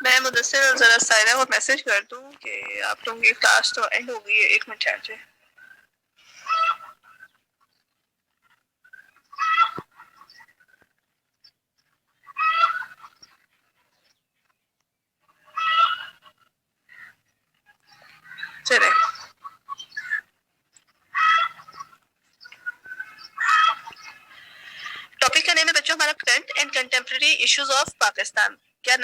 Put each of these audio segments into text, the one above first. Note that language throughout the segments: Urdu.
میں مدثر اور ذرا سائرہ کو میسج کر دوں کہ آپ لوگوں کی کلاس تو اینڈ ہو گئی ہے، 1 منٹ ٹھہر جائے. چلے ٹاپک کا نیم ہے بچوں ہمارا current and contemporary issues of Pakistan. کیا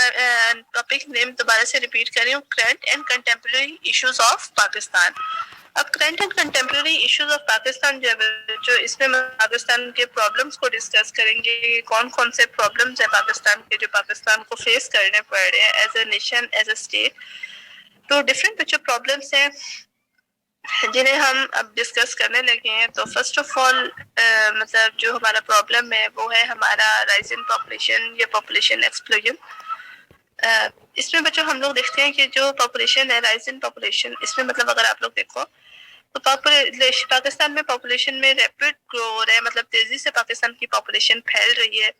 ٹاپک نیم دوبارہ سے ریپیٹ کر رہی ہوں، current and contemporary issues of Pakistan. اب current and contemporary issues of Pakistan جو اس میں پاکستان کے پرابلمس کو ڈسکس کریں گے. کون کون سے پرابلمس ہیں پاکستان کے جو پاکستان کو فیس کرنے پڑ رہے ہیں as a nation as a state. تو ڈفرینٹ جو پرابلمس ہیں جنہیں ہم اب ڈسکس کرنے لگے ہیں. تو فرسٹ آف آل مطلب جو ہمارا پرابلم ہے وہ ہے ہمارا رائزنگ پاپولیشن یا پاپولیشن ایکسپلوژن. اس میں بچوں ہم لوگ دیکھتے ہیں کہ جو پاپولیشن ہے رائزنگ پاپولیشن، اس میں مطلب اگر آپ لوگ دیکھو تو پاکستان میں پاپولیشن میں ریپڈ گرو ہو رہا ہے، مطلب تیزی سے پاکستان کی پاپولیشن پھیل رہی ہے.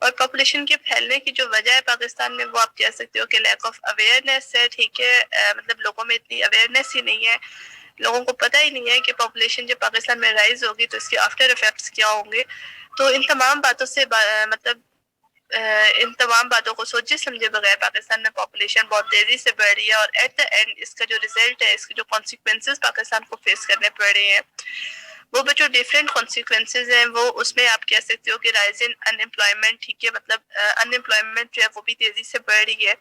اور پاپولیشن کے پھیلنے کی جو وجہ ہے پاکستان میں وہ آپ کہہ سکتے ہو کہ لیک آف اویئرنیس ہے. ٹھیک ہے، مطلب لوگوں میں اتنی اویئرنیس ہی نہیں ہے، لوگوں کو پتہ ہی نہیں ہے کہ پاپولیشن جب پاکستان میں رائز ہوگی تو اس کے آفٹر افیکٹس کیا ہوں گے. تو ان تمام باتوں سے مطلب ان تمام باتوں کو سوچے سمجھے بغیر پاکستان میں پاپولیشن بہت تیزی سے بڑھ رہی ہے. اور ایٹ دا اینڈ اس کا جو ریزلٹ ہے، اس کے جو کانسیکوینسز پاکستان کو فیس کرنے پڑ رہے ہیں وہ بچوں ڈفرینٹ کانسیکوینسز ہیں. وہ اس میں آپ کہہ سکتے ہو کہ رائز ان ان امپلائمنٹ. ٹھیک ہے، مطلب ان امپلائمنٹ جو ہے وہ بھی تیزی سے بڑھ رہی ہے.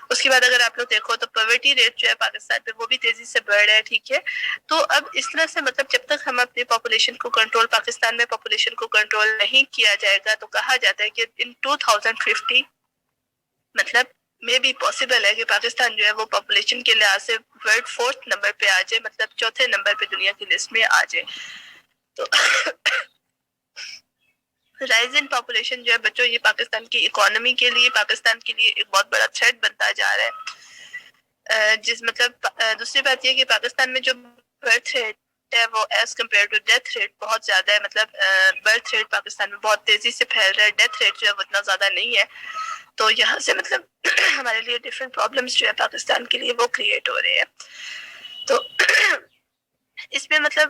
اس کے بعد اگر آپ لوگ دیکھو تو پاورٹی ریٹ جو ہے پاکستان پہ وہ بھی تیزی سے بڑھ رہا ہے. ٹھیک ہے، تو اب اس طرح سے مطلب جب تک ہم اپنی پاپولیشن کو کنٹرول پاکستان میں پاپولیشن کو کنٹرول نہیں کیا جائے گا تو کہا جاتا ہے کہ ان 2050 مطلب میں بھی پاسبل ہے کہ پاکستان جو ہے وہ پاپولیشن کے لحاظ سے ورلڈ 4 نمبر پہ آ جائے، مطلب 4تھے نمبر پہ دنیا کی لسٹ میں آ جائے. تو رائز ان پاپولیشن جو ہے بچوں یہ پاکستان کی اکانومی کے لیے، پاکستان کے لیے ایک بہت بڑا تھریٹ بنتا جا رہا ہے. جس مطلب دوسری بات یہ کہ پاکستان میں جو برتھ ریٹ ہے وہ as compare to death rate بہت زیادہ ہے. مطلب برتھ ریٹ پاکستان میں بہت تیزی سے پھیل رہا ہے، ڈیتھ ریٹ جو ہے وہ اتنا زیادہ نہیں ہے. تو یہاں سے مطلب ہمارے لیے ڈفرینٹ پرابلمس جو ہے پاکستان کے لیے وہ کریٹ ہو رہے ہیں. تو اس میں مطلب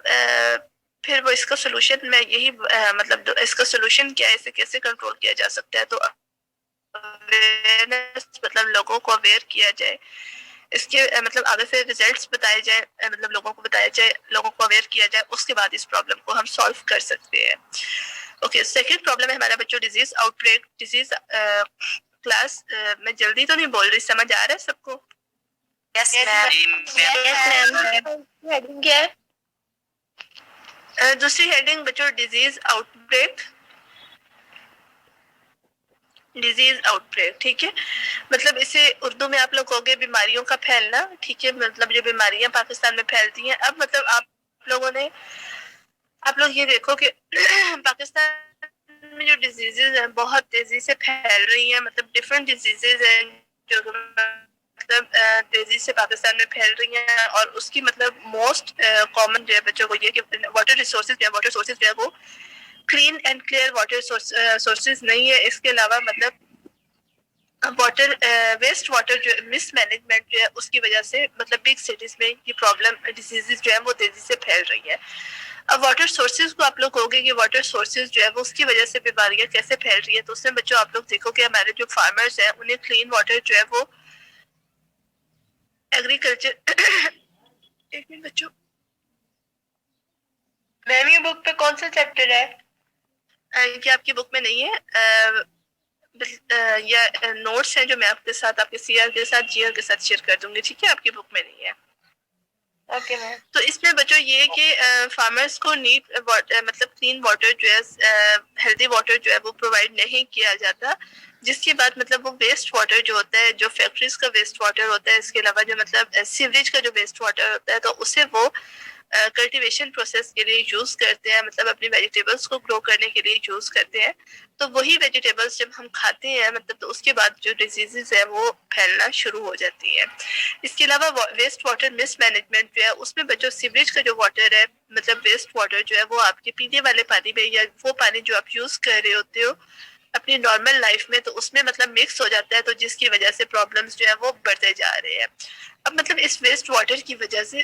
پھر وہ اس کا سولوشن میں یہی مطلب اس کا سولوشن کیا ہے، اسے کیسے کنٹرول کیا جا سکتا ہے. تو مطلب لوگوں کو اویئر کیا جائے، اس کے مطلب آگے سے ریزلٹس بتائے جائیں، مطلب لوگوں کو بتایا جائے، لوگوں کو اویئر کیا جائے، اس کے بعد اس پرابلم کو ہم سالو کر سکتے ہیں. اوکے، سیکنڈ پرابلم ہے ہمارا بچوں disease out break. Disease class میں جلدی تو نہیں بول رہی، سمجھ آ رہا ہے سب کو؟ یس میم. کیا ہے دوسری ہیڈنگ بچوں disease out break. Disease out break, ٹھیک ہے، مطلب اسے اردو میں آپ لوگ کہو گے بیماریوں کا پھیلنا. ٹھیک ہے، مطلب جو بیماریاں پاکستان میں پھیلتی ہیں. اب مطلب آپ لوگ یہ دیکھو کہ پاکستان میں جو ڈیزیزز ہیں بہت تیزی سے پھیل رہی ہیں. مطلب ڈفرینٹ ڈیزیزز ہیں جو مطلب تیزی سے پاکستان میں پھیل رہی ہیں. اور اس کی مطلب موسٹ کامن جو ہے بچوں کو یہ کہ واٹر ریسورسز جو ہے وہ clean and clear water sources نہیں ہے. اس کے علاوہ مطلب واٹر ویسٹ واٹر جو مس مینجمنٹ جو ہے اس کی وجہ سے مطلب بگ سٹیز میں یہ پرابلم ڈیزیزز جو ہے وہ تیزی سے پھیل رہی ہے. اب واٹر سورسز کو آپ لوگ کہو گے کہ واٹر سورسز جو ہے وہ اس کی وجہ سے بیماریاں کیسے پھیل رہی ہے. تو اس میں بچوں آپ لوگ دیکھو کہ ہمارے جو فارمرز ہیں انہیں کلین واٹر جو ہے وہ ایگریکلچر ایک منٹ بچوں، میم یہ بک پہ کون سا چیپٹر ہے؟ یہ آپ کی بک میں نہیں ہے، یا نوٹس ہیں جو میں آپ کے ساتھ آپ کے سی آر کے ساتھ جی آر کے ساتھ شیئر کر دوں گی. ٹھیک ہے، آپ کی بک میں نہیں ہے. Okay ma'am. تو اس میں بچوں یہ کہ فارمرز کو نیٹ مطلب کلین واٹر جو ہے ہیلدی واٹر جو ہے وہ پرووائڈ نہیں کیا جاتا. جس کی بات مطلب وہ ویسٹ واٹر جو ہوتا ہے، جو فیکٹریز کا ویسٹ واٹر ہوتا ہے، اس کے علاوہ جو مطلب سیوریج کا جو ویسٹ واٹر ہوتا ہے تو اسے وہ کلٹیویشن پروسیس کے لیے یوز کرتے ہیں. مطلب اپنی ویجیٹیبلس کو گرو کرنے کے لیے یوز کرتے ہیں. تو وہی ویجیٹیبلس جب ہم کھاتے ہیں مطلب تو اس کے بعد جو ڈیزیزز ہے وہ پھیلنا شروع ہو جاتی ہے. اس کے علاوہ ویسٹ واٹر مس مینجمنٹ جو ہے اس میں بچوں سیوریج کا جو واٹر ہے مطلب ویسٹ واٹر جو ہے وہ آپ کے پینے والے پانی میں یا وہ پانی جو آپ یوز کر رہے ہوتے ہو اپنی نارمل لائف میں، تو اس میں مطلب مکس ہو جاتا ہے، تو جس کی وجہ سے پرابلمس جو ہے وہ بڑھتے جا رہے ہیں. اب مطلب اس ویسٹ واٹر کی وجہ سے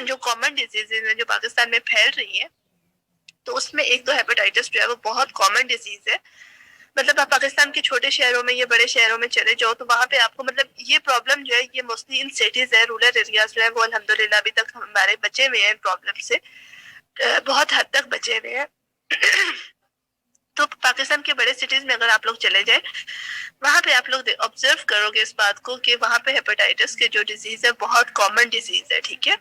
جو کامن ڈیزیز ہیں جو پاکستان میں پھیل رہی ہیں، تو اس میں ایک تو ہیپاٹائٹس جو ہے وہ بہت کامن ڈیزیز ہے. مطلب آپ پاکستان کے چھوٹے شہروں میں یا بڑے شہروں میں چلے جاؤ تو وہاں پہ آپ کو مطلب یہ پرابلم جو ہے یہ موسٹلی ان سٹیز ہے، رورل ایریاز جو ہے وہ الحمدللہ ابھی تک ہمارے بچے ہوئے ہیں پرابلم سے، بہت حد تک بچے ہوئے ہیں. تو پاکستان کے بڑے سٹیز میں اگر آپ لوگ چلے جائیں، وہاں پہ آپ لوگ آبزرو کرو گے اس بات کو کہ وہاں پہ ہیپاٹائٹس کے جو ڈیزیز ہے بہت کامن ڈیزیز ہے. ٹھیک ہے.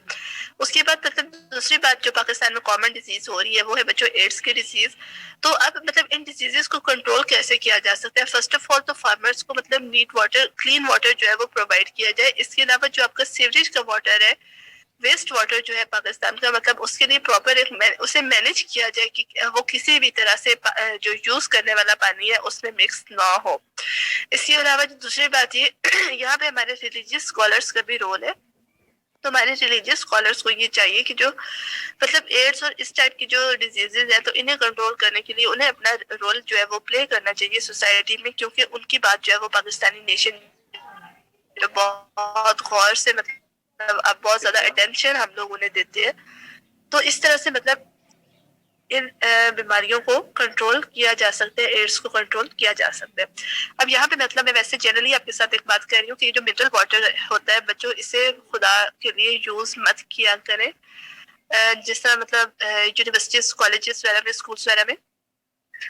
اس کے بعد مطلب دوسری بات جو پاکستان میں کامن ڈیزیز ہو رہی ہے وہ ہے بچوں ایڈس کی ڈیزیز. تو اب مطلب ان ڈیزیزز کو کنٹرول کیسے کیا جا سکتا ہے؟ فرسٹ آف آل تو فارمرز کو مطلب نیٹ واٹر، کلین واٹر جو ہے وہ پرووائڈ کیا جائے. اس کے علاوہ جو آپ کا سیوریج کا واٹر ہے، ویسٹ واٹر جو ہے پاکستان کا، مطلب اس کے لیے پراپر اسے مینج کیا جائے کہ وہ کسی بھی طرح سے جو یوز کرنے والا پانی ہے اس میں مکس نہ ہو. اس کے علاوہ جو دوسری بات یہ یہاں پہ ہمارے ریلیجیس اسکالرس کا بھی رول ہے. تو ہمارے ریلیجیس اسکالرس کو یہ چاہیے کہ جو مطلب ایڈس اور اس ٹائپ کی جو ڈیزیزز ہیں تو انہیں کنٹرول کرنے کے لیے انہیں اپنا رول جو ہے وہ پلے کرنا چاہیے سوسائٹی میں، کیونکہ ان کی بات جو ہے وہ پاکستانی نیشن جو بہت غور سے مطلب اب بہت زیادہ اٹینشن ہم لوگ انہیں دیتے ہیں. تو اس طرح سے مطلب ان بیماریوں کو کنٹرول کیا جا سکتا ہے، ایڈس کو کنٹرول کیا جا سکتا ہے. اب یہاں پہ مطلب میں ویسے جنرلی آپ کے ساتھ ایک بات کر رہی ہوں کہ یہ جو منرل واٹر ہوتا ہے بچوں، اسے خدا کے لیے یوز مت کیا کریں. جس طرح مطلب یونیورسٹیز، کالجز وغیرہ میں، اسکولس وغیرہ میں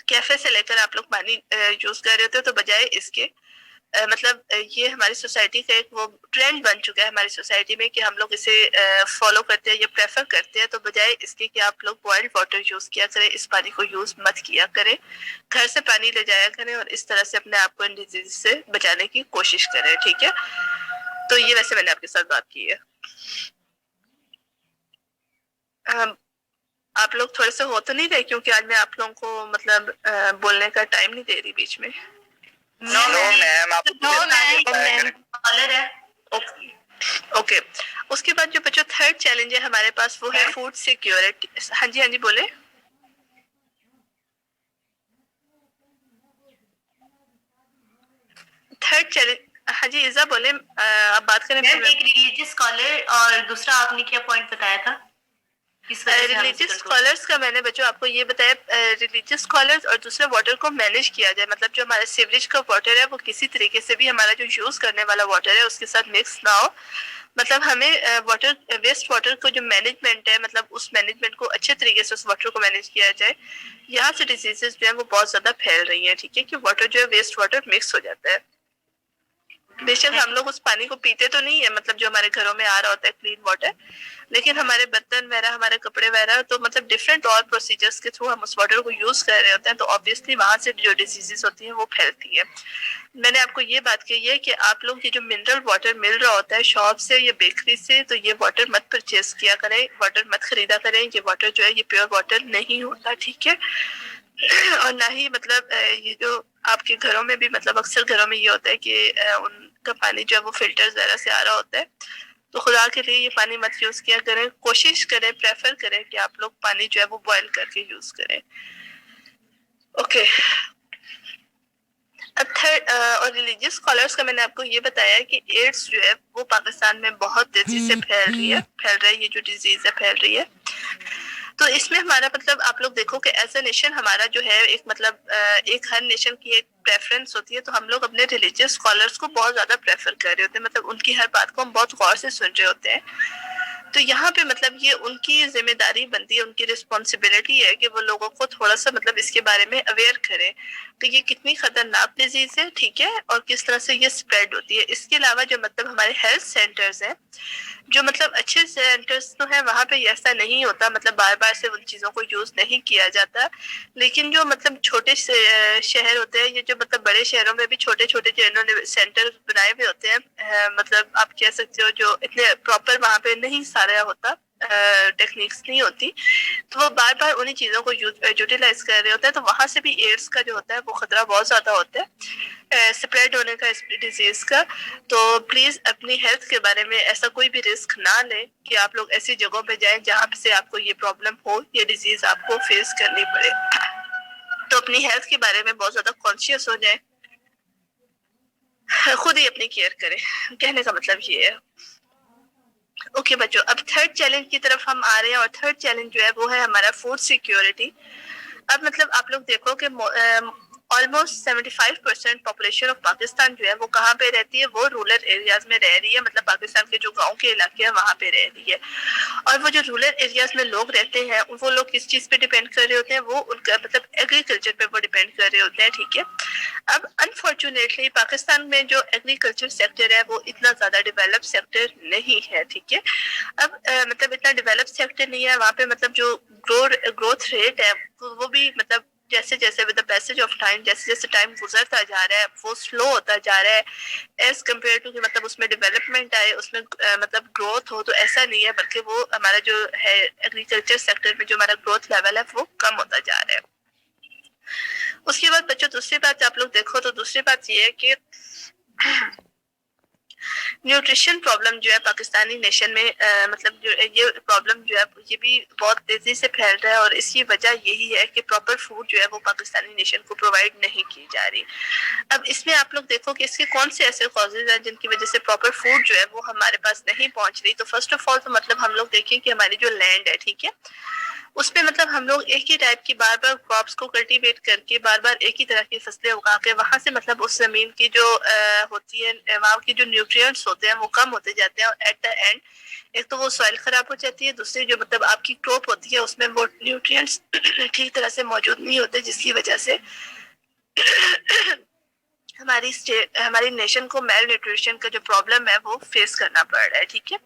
کیفے سے لے کر آپ لوگ پانی یوز کر رہے ہوتے ہیں، تو بجائے اس کے مطلب یہ ہماری سوسائٹی کا ایک وہ ٹرینڈ بن چکا ہے ہماری سوسائٹی میں کہ ہم لوگ اسے فالو کرتے ہیں یا پریفر کرتے ہیں. تو بجائے اس کے کہ آپ لوگ بوائلڈ واٹر یوز کیا کریں، اس پانی کو یوز مت کیا کریں. گھر سے پانی لے جایا کریں اور اس طرح سے اپنے آپ کو ان ڈیزیز سے بچانے کی کوشش کریں. ٹھیک ہے. تو یہ ویسے میں نے آپ کے ساتھ بات کی ہے. آپ لوگ تھوڑے سے ہو تو نہیں رہے کیونکہ آج میں آپ لوگوں کو مطلب بولنے کا ٹائم نہیں دے رہی بیچ میں. نو میم، آپ اوکے. اس کے بعد جو بچوں تھرڈ چیلنج ہے ہمارے پاس وہ ہے فوڈ سیکیورٹی. ہاں جی ہاں جی بولے. تھرڈ چیلنج، ہاں جی ایزا بولے، آپ بات کریں. ایک ریلیجیس اسکالر اور دوسرا آپ نے کیا پوائنٹ بتایا تھا؟ ریلیجیس اسکالرس کا میں نے بچوں آپ کو یہ بتایا، ریلیجیس اسکالرس اور دوسرے واٹر کو مینج کیا جائے. مطلب جو ہمارا سیوریج کا واٹر ہے وہ کسی طریقے سے بھی ہمارا جو یوز کرنے والا واٹر ہے اس کے ساتھ مکس نہ ہو. مطلب ہمیں واٹر، ویسٹ واٹر کو جو مینجمنٹ ہے مطلب اس مینجمنٹ کو اچھے طریقے سے اس واٹر کو مینج کیا جائے. یہاں سے ڈیزیزز جو ہے وہ بہت زیادہ پھیل رہی ہیں. ٹھیک ہے. کہ واٹر جو ہے ویسٹ واٹر مکس ہو جاتا ہے. بے شک ہم لوگ اس پانی کو پیتے تو نہیں ہے مطلب جو ہمارے گھروں میں آ رہا ہوتا ہے کلین واٹر، لیکن ہمارے برتن وغیرہ، ہمارے کپڑے وغیرہ، تو مطلب ڈفرینٹ اور پروسیجرز کے تھرو ہم اس واٹر کو یوز کر رہے ہوتے ہیں، تو آبویسلی وہاں سے جو ڈیزیزز ہوتی ہیں وہ پھیلتی ہے. میں نے آپ کو یہ بات کہی ہے کہ آپ لوگ یہ جو منرل واٹر مل رہا ہوتا ہے شاپ سے یا بیکری سے، تو یہ واٹر مت پرچیز کیا کریں، واٹر مت خریدا کریں. یہ واٹر جو ہے یہ پیور واٹر نہیں ہوتا. ٹھیک ہے. اور نہ ہی مطلب یہ جو آپ کے گھروں میں بھی مطلب اکثر گھروں میں یہ ہوتا ہے کہ ان کا پانی جو ہے وہ فلٹر وغیرہ سے آ رہا ہوتا ہے، تو خدا کے لیے یہ پانی مت یوز کیا کریں. کوشش کریں، پریفر کریں کہ آپ لوگ پانی جو ہے وہ بوائل کر کے یوز کریں. اوکے. اور ریلیجیس اسکالرس کا میں نے آپ کو یہ بتایا کہ ایڈس جو ہے وہ پاکستان میں بہت تیزی سے پھیل رہا ہے. یہ جو ڈیزیز ہے پھیل رہی ہے. تو اس میں ہمارا مطلب آپ لوگ دیکھو کہ ایز اے نیشن ہمارا جو ہے ایک مطلب ایک ہر نیشن کی ایک پریفرنس ہوتی ہے، تو ہم لوگ اپنے ریلیجیس اسکالرس کو بہت زیادہ پریفر کر رہے ہوتے ہیں. مطلب ان کی ہر بات کو ہم بہت غور سے سن رہے ہوتے ہیں. تو یہاں پہ مطلب یہ ان کی ذمہ داری بنتی ہے، ان کی رسپانسبلٹی ہے کہ وہ لوگوں کو تھوڑا سا مطلب اس کے بارے میں اویئر کریں کہ یہ کتنی خطرناک ڈیزیز ہے. ٹھیک ہے. اور کس طرح سے یہ اسپریڈ ہوتی ہے. اس کے علاوہ جو مطلب ہمارے ہیلتھ سینٹرز ہیں، جو مطلب اچھے سینٹرز تو ہیں، وہاں پہ ایسا نہیں ہوتا، مطلب بار بار سے ان چیزوں کو یوز نہیں کیا جاتا. لیکن جو مطلب چھوٹے شہر ہوتے ہیں، یہ جو مطلب بڑے شہروں میں بھی چھوٹے چھوٹے جو انہوں نے سینٹر بنائے ہوئے ہوتے ہیں، مطلب آپ کہہ سکتے ہو جو اتنے پراپر وہاں پہ نہیں سارا ہوتا، ٹیکنیکس نہیں ہوتی، تو وہ بار بار انہیں چیزوں کو یوٹیلائز کر رہے ہوتے ہیں. تو وہاں سے بھی ایڈس کا جو ہوتا ہے وہ خطرہ بہت زیادہ ہوتا ہے اسپریڈ ہونے کا، اس ڈیزیز کا. تو پلیز اپنی ہیلتھ کے بارے میں ایسا کوئی بھی رسک نہ لیں کہ آپ لوگ ایسی جگہوں پہ جائیں جہاں سے آپ کو یہ پرابلم ہو، یہ ڈیزیز آپ کو فیس کرنی پڑے. تو اپنی ہیلتھ کے بارے میں بہت زیادہ کانشیس ہو جائیں, خود ہی اپنی کیئر کریں. کہنے کا مطلب یہ ہے. اوکے بچوں, اب تھرڈ چیلنج کی طرف ہم آ رہے ہیں, اور تھرڈ چیلنج جو ہے وہ ہے ہمارا فوڈ سیکیورٹی. اب مطلب آپ لوگ دیکھو کہ آلموسٹ 75% پاپولیشن آف پاکستان جو ہے وہ کہاں پہ رہتی ہے, وہ رورل ایریاز میں رہ رہی ہے. مطلب پاکستان کے جو گاؤں کے علاقے ہیں وہاں پہ رہ رہی ہے. اور وہ جو رورل ایریاز میں لوگ رہتے ہیں وہ لوگ کس چیز پہ ڈیپینڈ کر رہے ہوتے ہیں, وہ ان کا مطلب ایگریکلچر پہ وہ ڈیپینڈ کر رہے ہوتے ہیں. ٹھیک ہے, اب انفارچونیٹلی پاکستان میں جو ایگریکلچر سیکٹر ہے وہ اتنا زیادہ ڈیولپ سیکٹر نہیں ہے. ٹھیک ہے, اب مطلب اتنا ڈیولپ سیکٹر نہیں ہے وہاں پہ. مطلب جو گروتھ ریٹ ہے وہ بھی مطلب جیسے جیسے with the passage of time, جیسے جیسے ٹائم گزرتا جا رہا ہے وہ سلو ہوتا جا رہا ہے ایز کمپیئر ٹو کہ مطلب اس میں ڈیولپمنٹ آئے, اس میں مطلب گروتھ ہو. تو ایسا نہیں ہے, بلکہ وہ ہمارا جو ہے ایگریکلچر سیکٹر میں جو ہمارا گروتھ لیول ہے وہ کم ہوتا جا رہا ہے. اس کے بعد بچوں دوسری بات آپ لوگ دیکھو تو دوسری بات یہ ہے کہ نیوٹریشن پرابلم جو ہے پاکستانی نیشن میں مطلب جو یہ پرابلم جو ہے یہ بھی بہت تیزی سے پھیل رہا ہے, اور اس کی وجہ یہی ہے کہ پراپر فوڈ جو ہے وہ پاکستانی نیشن کو پرووائڈ نہیں کی جا رہی. اب اس میں آپ لوگ دیکھو کہ اس کے کون سے ایسے کازز ہیں جن کی وجہ سے پراپر فوڈ جو ہے وہ ہمارے پاس نہیں پہنچ رہی. تو فرسٹ آف آل تو مطلب ہم لوگ دیکھیں کہ ہماری جو لینڈ ہے, ٹھیک ہے, اس پہ مطلب ہم لوگ ایک ہی ٹائپ کی بار بار کراپس کو کلٹیویٹ کر کے بار بار ایک ہی طرح کی فصلیں اگا کے وہاں سے مطلب اس زمین کی جو ہوتی ہے وہاں کی جو نیوٹریئنٹس ہوتے ہیں وہ کم ہوتے جاتے ہیں, اور ایٹ دا اینڈ ایک تو وہ سوائل خراب ہو جاتی ہے, دوسری جو مطلب آپ کی کراپ ہوتی ہے اس میں وہ نیوٹریئنٹس ٹھیک طرح سے موجود نہیں ہوتے, جس کی وجہ سے ہماری نیشن کو میل نیوٹریشن کا جو پرابلم ہے وہ فیس کرنا پڑ رہا ہے. ٹھیک ہے,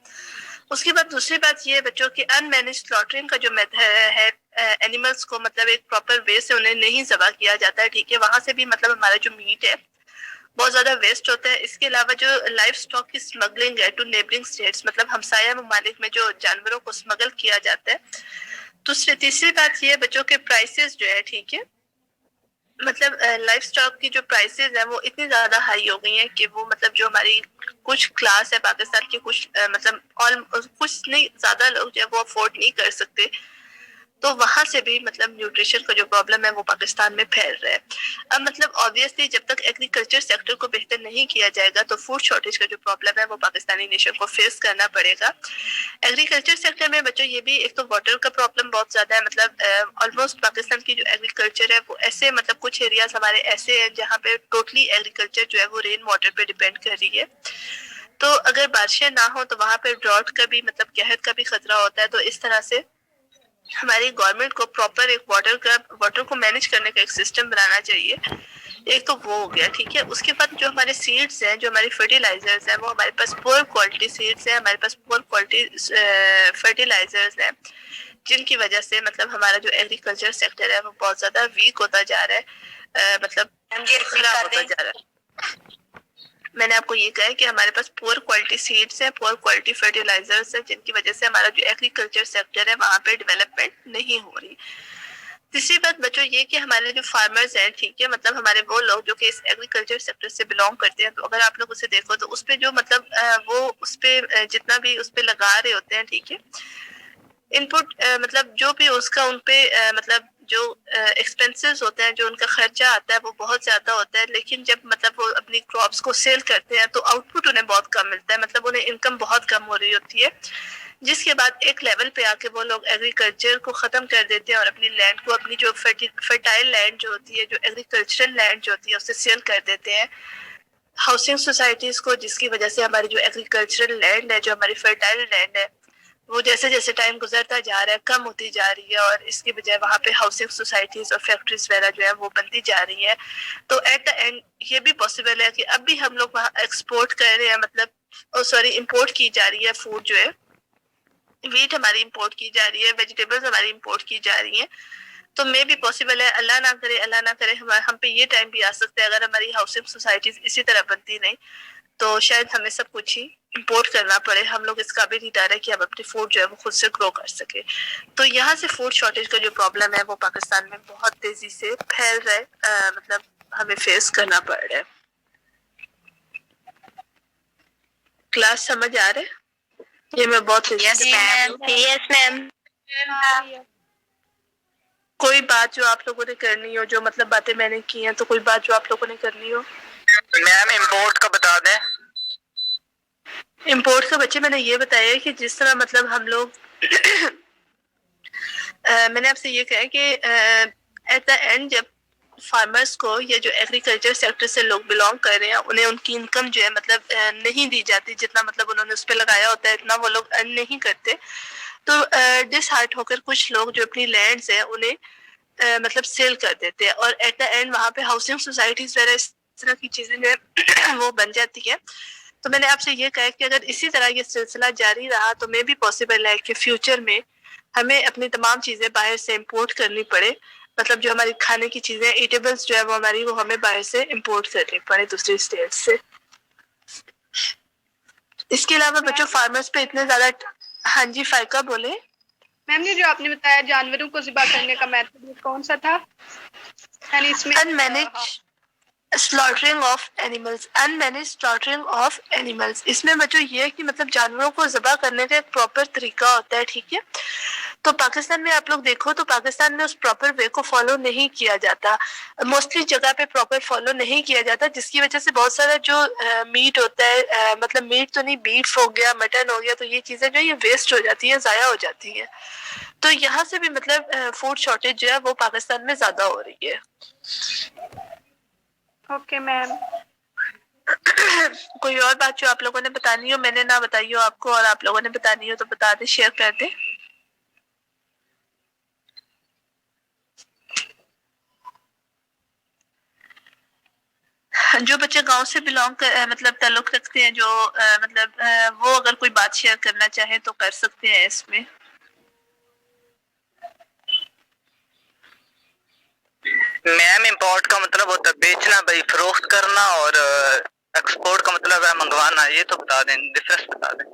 اس کے بعد دوسری بات یہ ہے بچوں کی ان مینج سلاٹرنگ کا جو میتھڈ ہے اینیملس کو مطلب ایک پراپر وے سے انہیں نہیں ذبح کیا جاتا ہے. ٹھیک ہے, وہاں سے بھی مطلب ہمارا جو میٹ ہے بہت زیادہ ویسٹ ہوتا ہے. اس کے علاوہ جو لائف سٹاک کی اسمگلنگ ہے ٹو نیبرنگ اسٹیٹس, مطلب ہمسایہ ممالک میں جو جانوروں کو اسمگل کیا جاتا ہے. تیسری بات یہ ہے بچوں کے پرائسز جو ہے, ٹھیک ہے, مطلب لائف سٹاک کی جو پرائسز ہیں وہ اتنی زیادہ ہائی ہو گئی ہیں کہ وہ مطلب جو ہماری کچھ کلاس ہے پاکستان کے کچھ مطلب کچھ نہیں زیادہ لوگ جو ہے وہ افورڈ نہیں کر سکتے. تو وہاں سے بھی مطلب نیوٹریشن کا جو پرابلم ہے وہ پاکستان میں پھیل رہا ہے. اب مطلب آبویسلی جب تک ایگریکلچر سیکٹر کو بہتر نہیں کیا جائے گا تو فوڈ شارٹیج کا جو پرابلم ہے وہ پاکستانی نیشن کو فیس کرنا پڑے گا. ایگریکلچر سیکٹر میں بچوں یہ بھی ایک تو واٹر کا پرابلم بہت زیادہ ہے. مطلب آلموسٹ پاکستان کی جو ایگریکلچر ہے وہ ایسے مطلب کچھ ایریاز ہمارے ایسے ہیں جہاں پہ ٹوٹلی ایگریکلچر جو ہے وہ رین واٹر پہ ڈیپینڈ کر رہی ہے. تو اگر بارشیں نہ ہوں تو وہاں پہ ڈراٹ کا بھی مطلب قحط کا بھی خطرہ ہوتا ہے. تو اس طرح سے ہماری گورنمنٹ کو پراپر ایک واٹر کو مینج کرنے کا ایک سسٹم بنانا چاہیے. ایک تو وہ ہو گیا, ٹھیک ہے. اس کے بعد جو ہمارے سیڈز ہیں, جو ہماری فرٹیلائزرز ہیں, وہ ہمارے پاس پور کوالٹی سیڈز ہیں, ہمارے پاس پور کوالٹی فرٹیلائزرز ہیں, جن کی وجہ سے مطلب ہمارا جو ایگریکلچر سیکٹر ہے وہ بہت زیادہ ویک ہوتا جا رہا ہے, مطلب خراب ہوتا جا رہا ہے. میں نے آپ کو یہ کہا ہے کہ ہمارے پاس پور کوالٹی سیڈز ہیں, پور کوالٹی فرٹیلائزرز ہیں, جن کی وجہ سے ہمارا جو ایگریکلچر سیکٹر ہے وہاں پہ ڈیولپمنٹ نہیں ہو رہی. تیسری بات بچوں یہ کہ ہمارے جو فارمرز ہیں, ٹھیک ہے, مطلب ہمارے وہ لوگ جو کہ اس ایگریکلچر سیکٹر سے بلونگ کرتے ہیں, تو اگر آپ لوگ اسے دیکھو تو اس پہ جو مطلب وہ اس پہ جتنا بھی اس پہ لگا رہے ہوتے ہیں, ٹھیک ہے, ان پٹ مطلب جو بھی اس کا ان پہ مطلب جو ایکسپینسز ہوتے ہیں, جو ان کا خرچہ آتا ہے وہ بہت زیادہ ہوتا ہے. لیکن جب مطلب وہ اپنی کراپس کو سیل کرتے ہیں تو آؤٹ پٹ انہیں بہت کم ملتا ہے, مطلب انہیں انکم بہت کم ہو رہی ہوتی ہے, جس کے بعد ایک لیول پہ آ کے وہ لوگ ایگریکلچر کو ختم کر دیتے ہیں اور اپنی لینڈ کو, اپنی جو فرٹائل لینڈ جو ہوتی ہے, جو ایگریکلچرل لینڈ جو ہوتی ہے, اسے سیل کر دیتے ہیں ہاؤسنگ سوسائٹیز کو, جس کی وجہ سے ہماری جو ایگریکلچرل لینڈ ہے, جو ہماری فرٹائل لینڈ ہے, وہ جیسے جیسے ٹائم گزرتا جا رہا ہے کم ہوتی جا رہی ہے, اور اس کی بجائے وہاں پہ ہاؤسنگ سوسائٹیز اور فیکٹریز وغیرہ جو ہے وہ بنتی جا رہی ہے. تو ایٹ دا اینڈ یہ بھی پاسبل ہے کہ اب بھی ہم لوگ وہاں ایکسپورٹ کر رہے ہیں, مطلب امپورٹ کی جا رہی ہے فوڈ جو ہے, ویٹ ہماری امپورٹ کی جا رہی ہے, ویجیٹیبلز ہماری امپورٹ کی جا رہی ہیں. تو میں بھی پاسبل ہے, اللہ نہ کرے ہم پہ یہ ٹائم بھی آ سکتا ہے اگر ہماری ہاؤسنگ سوسائٹیز اسی طرح بنتی نہیں تو شاید ہمیں سب کچھ ہی امپورٹ کرنا پڑے. ہم لوگ اس قابل نہیں رہے کہ ہم اپنی فوڈ جو ہے وہ خود سے گرو کر سکے. تو یہاں سے فوڈ شارٹیج کا جو پرابلم ہے وہ پاکستان میں بہت تیزی سے پھیل رہا ہے, مطلب ہمیں فیس کرنا پڑ رہا ہے. کلاس سمجھ آ رہے؟ یہ میں بہت یس میم. کوئی بات جو آپ لوگوں نے کرنی ہو, جو مطلب باتیں میں نے کی ہیں, تو کوئی بات جو آپ لوگوں نے کرنی ہو. میم امپورٹ کا بتا دیں. امپورٹ کا بچے میں نے یہ بتایا کہ جس طرح مطلب ہم لوگ میں نے آپ سے یہ کہا کہ ایٹ دا اینڈ جب فارمرز کو یا جو ایگریکلچر سیکٹر سے لوگ بلانگ کر رہے ہیں انہیں ان کی انکم جو ہے مطلب نہیں دی جاتی, جتنا مطلب انہوں نے اس پہ لگایا ہوتا ہے اتنا وہ لوگ ارن نہیں کرتے. تو ڈس ہارٹ ہو کر کچھ لوگ جو اپنی لینڈز ہیں انہیں مطلب سیل کر دیتے ہیں, اور ایٹ دا اینڈ وہاں پہ ہاؤسنگ سوسائٹیز وغیرہ اس طرح کی چیزیں جو ہے وہ بن جاتی ہے. تو میں نے آپ سے یہ کہا کہ اگر اسی طرح یہ سلسلہ جاری رہا تو میں بھی پاسبل ہے کہ فیوچر میں ہمیں اپنی تمام چیزیں باہر سے امپورٹ کرنی پڑے, مطلب جو ہماری کھانے کی چیزیں ایٹیبلس جو ہے وہ ہماری وہ ہمیں باہر سے امپورٹ کرنی پڑے دوسری اسٹیٹ سے. اس کے علاوہ بچوں فارمرز پہ اتنے زیادہ. ہاں جی فائقہ بولے. میم نے جو آپ نے بتایا جانوروں کو ذبح کرنے کا میتھڈ کون سا تھا؟ یعنی اس میں slaughtering of animals, انمینج slaughtering of animals. اس میں بچوں یہ ہے کہ مطلب جانوروں کو ذبح کرنے کا ایک پراپر طریقہ ہوتا ہے, ٹھیک ہے. تو پاکستان میں آپ لوگ دیکھو تو پاکستان میں اس پراپر وے کو فالو نہیں کیا جاتا, موسٹلی جگہ پہ پراپر فالو نہیں کیا جاتا, جس کی وجہ سے بہت سارا جو میٹ ہوتا ہے, مطلب میٹ تو نہیں, بیف ہو گیا, مٹن ہو گیا, تو یہ چیزیں جو یہ ویسٹ ہو جاتی ہیں, ضائع ہو جاتی ہیں. تو یہاں سے بھی مطلب فوڈ شارٹیج جو ہے وہ پاکستان میں زیادہ ہو رہی ہے. Okay ma'am. کوئی اور بات جو آپ لوگوں نے بتانی ہو, میں نے نہ بتائی ہو آپ کو, اور آپ لوگوں نے بتانی ہو تو بتا دیں, شیئر کر دیں. جو بچے گاؤں سے بلانگ کر مطلب تعلق رکھتے ہیں, جو مطلب وہ اگر کوئی بات شیئر کرنا چاہیں تو کر سکتے ہیں اس میں. میم امپورٹ کا مطلب ہوتا ہے بیچنا بھائی, فروخت کرنا, اور ایکسپورٹ کا مطلب ہے منگوانا. یہ تو بتا دیں, ڈفرینس بتا دیں.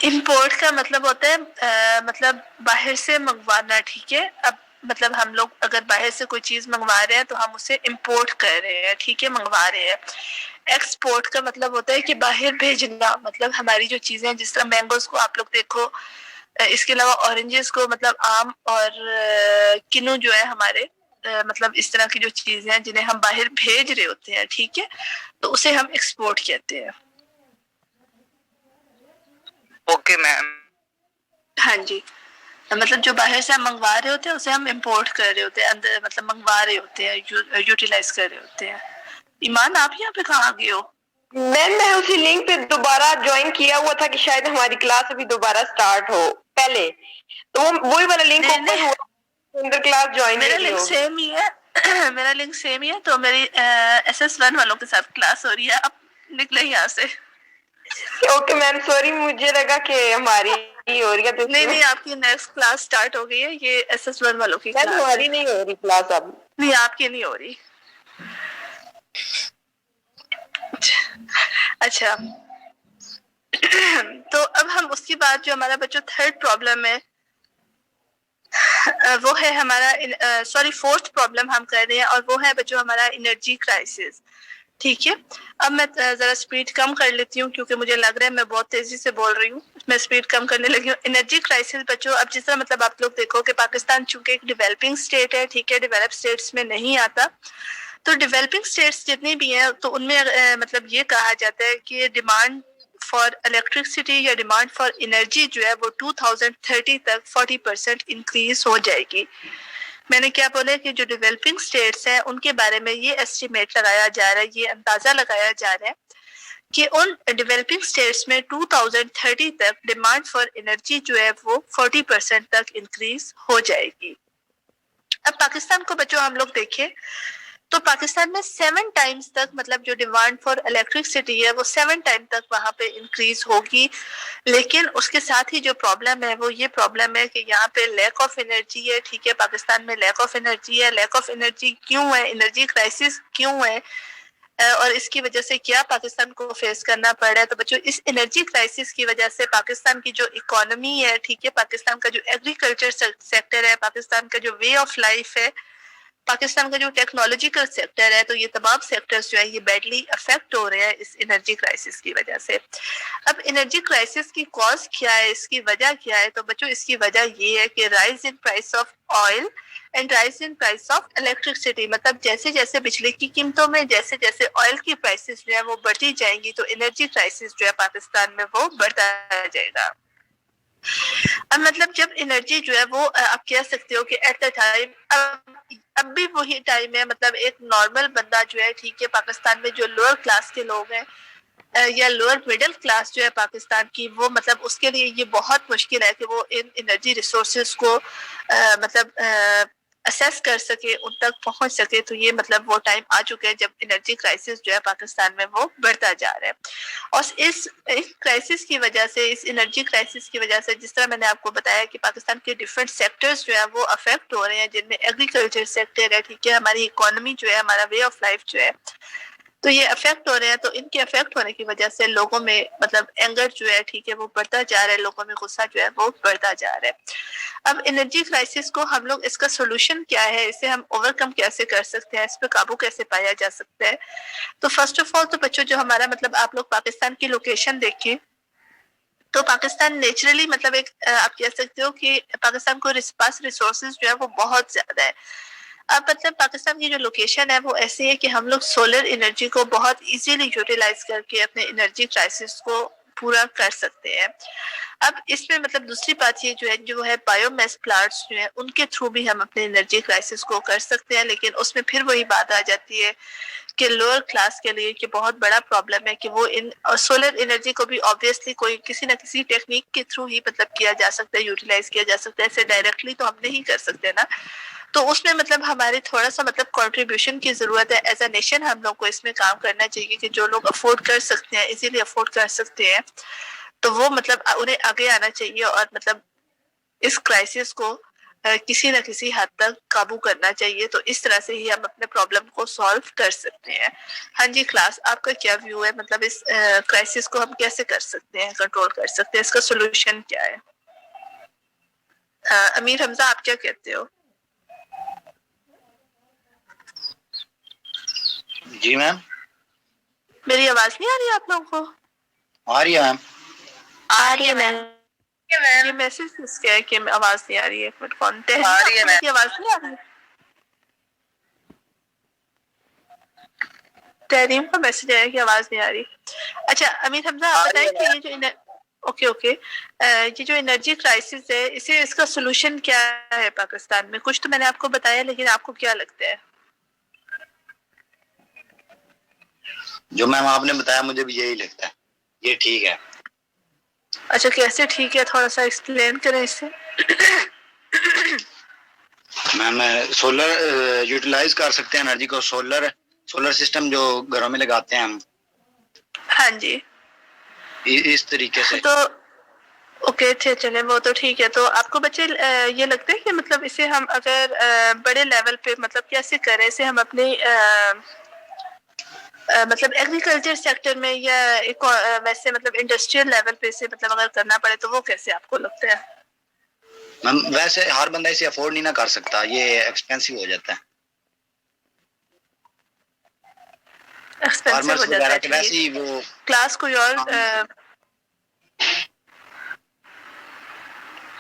امپورٹ کا مطلب ہوتا ہے مطلب باہر سے منگوانا, ٹھیک ہے. اب مطلب ہم لوگ اگر باہر سے کوئی چیز منگوا رہے ہیں تو ہم اسے امپورٹ کر رہے ہیں, ٹھیک ہے, منگوا رہے ہیں. ایکسپورٹ کا مطلب ہوتا ہے کہ باہر بھیجنا, مطلب ہماری جو چیزیں جس طرح مینگوز کو آپ لوگ دیکھو, اس کے علاوہ اورنجز کو, مطلب آم اور کنو جو ہے ہمارے, مطلب اس طرح کی جو چیزیں ہیں جنہیں ہم باہر بھیج رہے ہوتے ہیں, ٹھیک ہے, تو اسے ہم ایکسپورٹ کہتے ہیں. Okay ma'am. ہاں جی, مطلب جو باہر سے ہم منگوا رہے ہوتے ہیں اسے ہم امپورٹ کر رہے ہوتے ہیں, اندر مطلب منگوا رہے ہوتے ہیں, یوٹیلائز کر رہے ہوتے ہیں. ایمان آپ یہاں پہ کہاں گئے ہو؟ میم میں اسی لنک پہ دوبارہ جوائن کیا ہوا تھا کہ شاید ہماری کلاس ابھی دوبارہ سٹارٹ ہو پہلے, تو وہی والا لنک اوپن ہوا, اندر کلاس جوائن میرا نہیں لنک ہوگی. سیم ہی ہے, میرا لنک سیم ہی ہے. تو میری SS1 والوں کے ساتھ کلاس ہو رہی ہے, اب نکلے یہاں سے. اوکے میم سوری, مجھے لگا کہ ہماری ہی ہو رہی ہے. نہیں نہیں, آپ کی نیکسٹ کلاس سٹارٹ ہو گئی ہے, یہ SS1 والوں کی میم کلاس ہے. ہماری نہیں ہو رہی کلاس اب. نہیں آپ کی نہیں ہو رہی. اچھا, تو اب ہم اس کی بات جو ہمارا بچوں تھرڈ پرابلم ہے وہ ہے ہمارا, سوری فورتھ پرابلم ہم کر رہے ہیں, اور وہ ہے بچوں ہمارا انرجی کرائسس, ٹھیک ہے. اب میں ذرا سپیڈ کم کر لیتی ہوں کیونکہ مجھے لگ رہا ہے میں بہت تیزی سے بول رہی ہوں, میں سپیڈ کم کرنے لگی ہوں. انرجی کرائسس بچوں, اب جس طرح مطلب آپ لوگ دیکھو کہ پاکستان چونکہ ایک ڈیولپنگ اسٹیٹ ہے, ٹھیک ہے, ڈیولپ اسٹیٹس میں نہیں آتا, تو ڈیولپنگ اسٹیٹس جتنی بھی ہیں تو ان میں مطلب یہ کہا جاتا ہے کہ ڈیمانڈ فار الیکٹرسٹی یا ڈیمانڈ فار انرجی جو ہے وہ 2030 تک 40% انکریز ہو جائے گی. میں نے کیا بولا کہ جو ڈیولپنگ اسٹیٹس ہیں ان کے بارے میں یہ ایسٹیمیٹ لگایا جا رہا ہے, یہ اندازہ لگایا جا رہا ہے کہ ان ڈیولپنگ اسٹیٹس میں 2030 تک ڈیمانڈ فار انرجی جو ہے وہ 40% تک انکریز ہو جائے گی. اب پاکستان کو بچوں ہم لوگ دیکھیں تو پاکستان میں 7 ٹائمز تک مطلب جو ڈیمانڈ فار الیکٹرسٹی ہے وہ 7 ٹائم تک وہاں پہ انکریز ہوگی. لیکن اس کے ساتھ ہی جو پرابلم ہے وہ یہ پرابلم ہے کہ یہاں پہ لیک آف انرجی ہے, ٹھیک ہے, پاکستان میں لیک آف انرجی ہے. لیک آف انرجی کیوں ہے, انرجی کرائسس کیوں ہے, اور اس کی وجہ سے کیا پاکستان کو فیس کرنا پڑ رہا ہے. تو بچوں اس انرجی کرائسس کی وجہ سے پاکستان کی جو اکانومی ہے, ٹھیک ہے, پاکستان کا جو ایگریکلچر سیکٹر ہے, پاکستان کا جو وے آف لائف ہے, پاکستان کا جو ٹیکنالوجیکل سیکٹر ہے تو یہ تمام سیکٹرز جو ہے یہ بیڈلی افیکٹ ہو رہے ہیں اس انرجی کرائسس کی وجہ سے. اب انرجی کرائسس کی کاز کیا ہے, اس کی وجہ کیا ہے؟ تو بچوں اس کی وجہ یہ ہے کہ rise in price of oil and rise in price of electricity. مطلب جیسے جیسے بجلی کی قیمتوں میں جیسے جیسے آئل کی پرائسز جو ہے وہ بڑھتی جائیں گی تو انرجی کرائسس جو ہے پاکستان میں وہ بڑھتا جائے گا. اب مطلب جب انرجی جو ہے وہ آپ کہہ سکتے ہو کہ ایٹ دا ٹائم اب بھی وہی ٹائم ہے. مطلب ایک نارمل بندہ جو ہے ٹھیک ہے پاکستان میں جو لوور کلاس کے لوگ ہیں یا لوور مڈل کلاس جو ہے پاکستان کی, وہ مطلب اس کے لیے یہ بہت مشکل ہے کہ وہ ان انرجی ریسورسز کو مطلب اسیس کر سکے, ان تک پہنچ سکے. تو یہ مطلب وہ ٹائم آ چکے ہیں جب انرجی کرائسس جو ہے پاکستان میں وہ بڑھتا جا رہا ہے. اور اس کرائسس کی وجہ سے, اس انرجی کرائسس کی وجہ سے, جس طرح میں نے آپ کو بتایا کہ پاکستان کے ڈفرینٹ سیکٹرز جو ہے وہ افیکٹ ہو رہے ہیں, جن میں ایگریکلچر سیکٹر ہے, ٹھیک ہے, ہماری اکانومی جو ہے, ہمارا وے آف لائف جو ہے, تو یہ افیکٹ ہو رہے ہیں. تو ان کے افیکٹ ہونے کی وجہ سے لوگوں میں مطلب اینگر جو ہے ٹھیک ہے وہ بڑھتا جا رہا ہے, لوگوں میں غصہ جو ہے وہ بڑھتا جا رہا ہے. اب انرجی کرائسس کو ہم لوگ, اس کا سولوشن کیا ہے, اسے ہم اوور کم کیسے کر سکتے ہیں, اس پہ قابو کیسے پایا جا سکتا ہے؟ تو فرسٹ آف آل تو بچوں جو ہمارا مطلب آپ لوگ پاکستان کی لوکیشن دیکھیں تو پاکستان نیچرلی مطلب ایک آپ کہہ سکتے ہو کہ پاکستان کو پاس ریسورسز جو ہے وہ بہت زیادہ ہے. اب مطلب پاکستان کی جو لوکیشن ہے وہ ایسی ہے کہ ہم لوگ سولر انرجی کو بہت ایزیلی یوٹیلائز کر کے اپنے انرجی کرائسس کو پورا کر سکتے ہیں. اب اس میں مطلب دوسری بات یہ جو ہے بایو میس پلانٹس جو ہیں ان کے تھرو بھی ہم اپنے انرجی کرائسس کو کر سکتے ہیں, لیکن اس میں پھر وہی بات آ جاتی ہے کہ لوور کلاس کے لیے کہ بہت بڑا پرابلم ہے کہ وہ سولر انرجی کو بھی آبویسلی کوئی کسی نہ کسی ٹیکنیک کے تھرو ہی مطلب کیا جا سکتا ہے, یوٹیلائز کیا جا سکتا ہے, ایسے ڈائریکٹلی تو ہم نہیں کر سکتے نا. تو اس میں مطلب ہمارے تھوڑا سا مطلب کنٹریبیوشن کی ضرورت ہے. ایز اے نیشن ہم لوگ کو اس میں کام کرنا چاہیے کہ جو لوگ افورڈ کر سکتے ہیں, ایزیلی افورڈ کر سکتے ہیں, تو وہ مطلب انہیں آگے آنا چاہیے اور مطلب اس کرائسس کو کسی نہ کسی حد تک قابو کرنا چاہیے. تو اس طرح سے ہی ہم اپنے پرابلم کو سالو کر سکتے ہیں. ہاں جی کلاس, آپ کا کیا ویو ہے, مطلب اس کرائسس کو ہم کیسے کر سکتے ہیں, کنٹرول کر سکتے ہیں, اس کا سولوشن کیا ہے؟ امیر حمزہ آپ کیا کہتے ہو؟ جی میم. میری آواز نہیں آ رہی آپ لوگوں کو؟ آ رہی ہے میم. آ رہی ہے میم. یہ میسج کس کا ہے کہ آواز نہیں آ رہی ہے؟ ایک منٹ, کون تحریر کی آواز نہیں آ رہی؟ تحریم کا میسج آیا کہ آواز نہیں آ رہی. اچھا امیر حمزہ آپ بتائیں کہ یہ جو اوکے یہ جو انرجی کرائسس ہے اس کا سولوشن کیا ہے پاکستان میں؟ کچھ تو میں نے آپ کو بتایا, لیکن آپ کو کیا لگتا ہے؟ جو میم آپ نے بتایا مجھے بھی یہی لگتا ہے, یہ ٹھیک ہے. اچھا کیسے ٹھیک ہے, تھوڑا سا ایکسپلین کریں اس سے. میم سولر یوٹیلائز کر سکتے ہیں انرجی کو, سولر سسٹم جو گھروں میں لگاتے ہیں ہم, ہاں جی اس طریقے سے. تو اوکے چلیں وہ تو ٹھیک ہے. تو آپ کو بچے یہ لگتا ہے کہ مطلب اسے ہم اگر بڑے لیول پہ مطلب کیسے کریں, اسے ہم اپنے مطلب ایگریکلچر سیکٹر میں یا ویسے مطلب انڈسٹریل لیول پہ سے مطلب اگر کرنا پڑے تو وہ کیسے آپ کو لگتا ہے؟ میم ویسے ہر بندہ اسے افورڈ نہیں نہ کر سکتا, یہ ایکسپینسو ہو جاتا ہے. ایکسپینسو ہو جاتا ہے. ویسے ہی وہ کلاس کوئی اور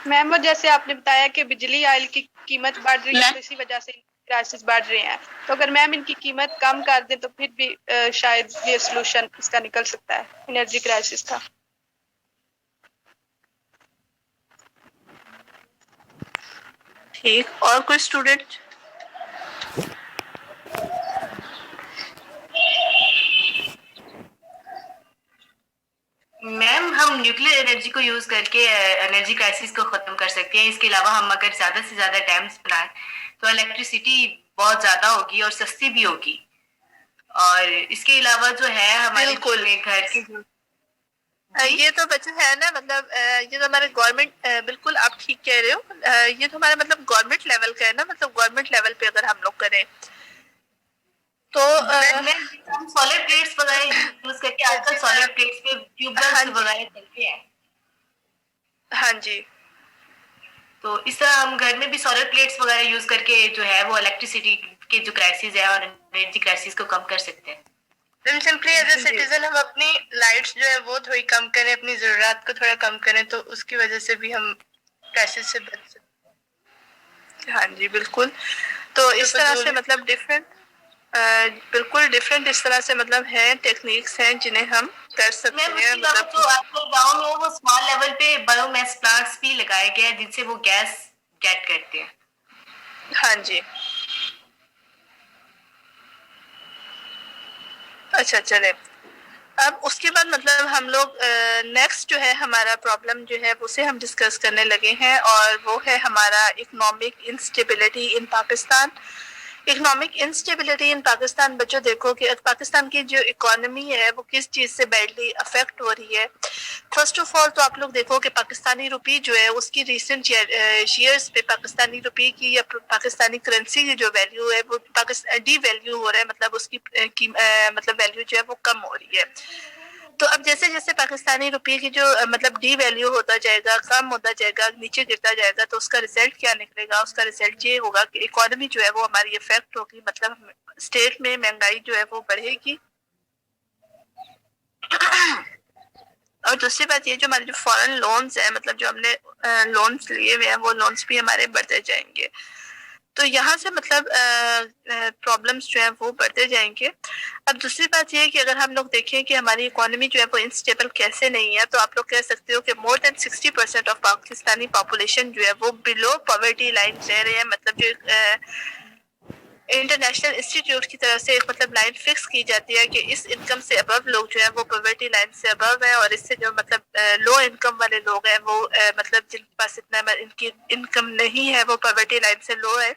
میم جیسے آپ نے بتایا کہ بجلی آئل کی قیمت بڑھ رہی ہے تو اسی وجہ سے کرائسس بڑھ رہے ہیں, تو اگر میم ان کی قیمت کم کر دیں تو پھر بھی شاید یہ سولوشن اس کا نکل سکتا ہے انرجی کرائسس کا. ٹھیک, اور کوئی اسٹوڈنٹ؟ میم ہم نیوکلیر انرجی کو یوز کر کے انرجی کرائسس کو ختم کر سکتے ہیں. اس کے علاوہ ہم اگر زیادہ سے زیادہ ڈیمز بنائیں تو الیکٹریسٹی بہت زیادہ ہوگی اور سستی بھی ہوگی. اور اس کے علاوہ جو ہے ہمارے گھر کے یہ تو بچے ہے نا, مطلب یہ تو ہمارے گورنمنٹ, بالکل آپ ٹھیک کہہ رہے ہو, یہ تو ہمارا مطلب گورنمنٹ لیول کا ہے نا, مطلب گورنمنٹ لیول پہ اگر ہم لوگ کریں تو ہم سولر پلیٹس وغیرہ یوز کر کے, آج کل سولر پلیٹس پہ ٹیوب ویلس وغیرہ چلتے ہیں. ہاں جی, تو اس طرح ہم گھر میں بھی سولر پلیٹس وغیرہ یوز کر کے جو ہے وہ الیکٹریسٹی کے جو کرائسس ہے اور انرجی کرائسس کو کم کر سکتے ہیں. سمپلی ایز اے سٹیزن ہم اپنی لائٹس جو ہے وہ تھوڑی کم کریں, اپنی ضروریات کو تھوڑا کم کریں, تو اس کی وجہ سے بھی ہم کرائسس سے بچ سکتے. ہاں جی بالکل. تو اس طرح سے مطلب بالکل ڈفرینٹ اس طرح سے مطلب ہیں ٹیکنیکس ہیں جنہیں ہم کر سکتے ہیں. مطلب جو آپ کے گاؤں میں وہ اسمال لیول پہ بایو میس پلانٹس بھی لگائے گئے ہیں جن سے وہ گیس گیٹ کرتے ہیں. ہاں جی اچھا چلے. اب اس کے بعد مطلب ہم لوگ نیکسٹ جو ہے ہمارا پرابلم جو ہے اسے ہم ڈسکس کرنے لگے ہیں, اور وہ ہے ہمارا اکنامک انسٹیبلٹی ان پاکستان. اکنامک انسٹیبلٹی ان پاکستان. بچوں دیکھو کہ پاکستان کی جو اکانومی ہے وہ کس چیز سے بیڈلی افیکٹ ہو رہی ہے. فرسٹ آف آل تو آپ لوگ دیکھو کہ پاکستانی روپی جو ہے اس کی ریسنٹ ایئرس پہ پاکستانی روپی کی یا پاکستانی کرنسی کی جو ویلیو ہے وہ ڈی ویلیو ہو رہا ہے, مطلب اس کی مطلب ویلیو جو ہے وہ کم ہو رہی ہے. تو اب جیسے جیسے پاکستانی روپے کی جو مطلب ڈی ویلیو ہوتا جائے گا, کم ہوتا جائے گا, نیچے گرتا جائے گا, تو اس کا ریزلٹ کیا نکلے گا؟ اس کا ریزلٹ یہ ہوگا کہ اکانومی جو ہے وہ ہماری افیکٹ ہوگی, مطلب اسٹیٹ میں مہنگائی جو ہے وہ بڑھے گی. اور دوسری بات یہ جو ہمارے جو فورن لونز ہیں, مطلب جو ہم نے لونز لیے ہوئے ہیں وہ لونز بھی ہمارے بڑھتے جائیں گے. تو یہاں سے مطلب پرابلمس جو ہیں وہ بڑھتے جائیں گے. اب دوسری بات یہ ہے کہ اگر ہم لوگ دیکھیں کہ ہماری اکانومی جو ہے وہ انسٹیبل کیسے نہیں ہے, تو آپ لوگ کہہ سکتے ہو کہ مور دین 60% آف پاکستانی پاپولیشن جو ہے وہ بلو پاورٹی لائن رہ رہے ہیں. مطلب جو انٹرنیشنل انسٹیٹیوٹ کی طرف سے ایک مطلب لائن فکس کی جاتی ہے کہ اس انکم سے ابو لوگ جو ہے وہ پاورٹی لائن سے ابو ہیں, اور اس سے جو مطلب لو انکم والے لوگ ہیں وہ مطلب جن کے پاس اتنا ان کی انکم نہیں ہے وہ پاورٹی لائن سے لو ہے.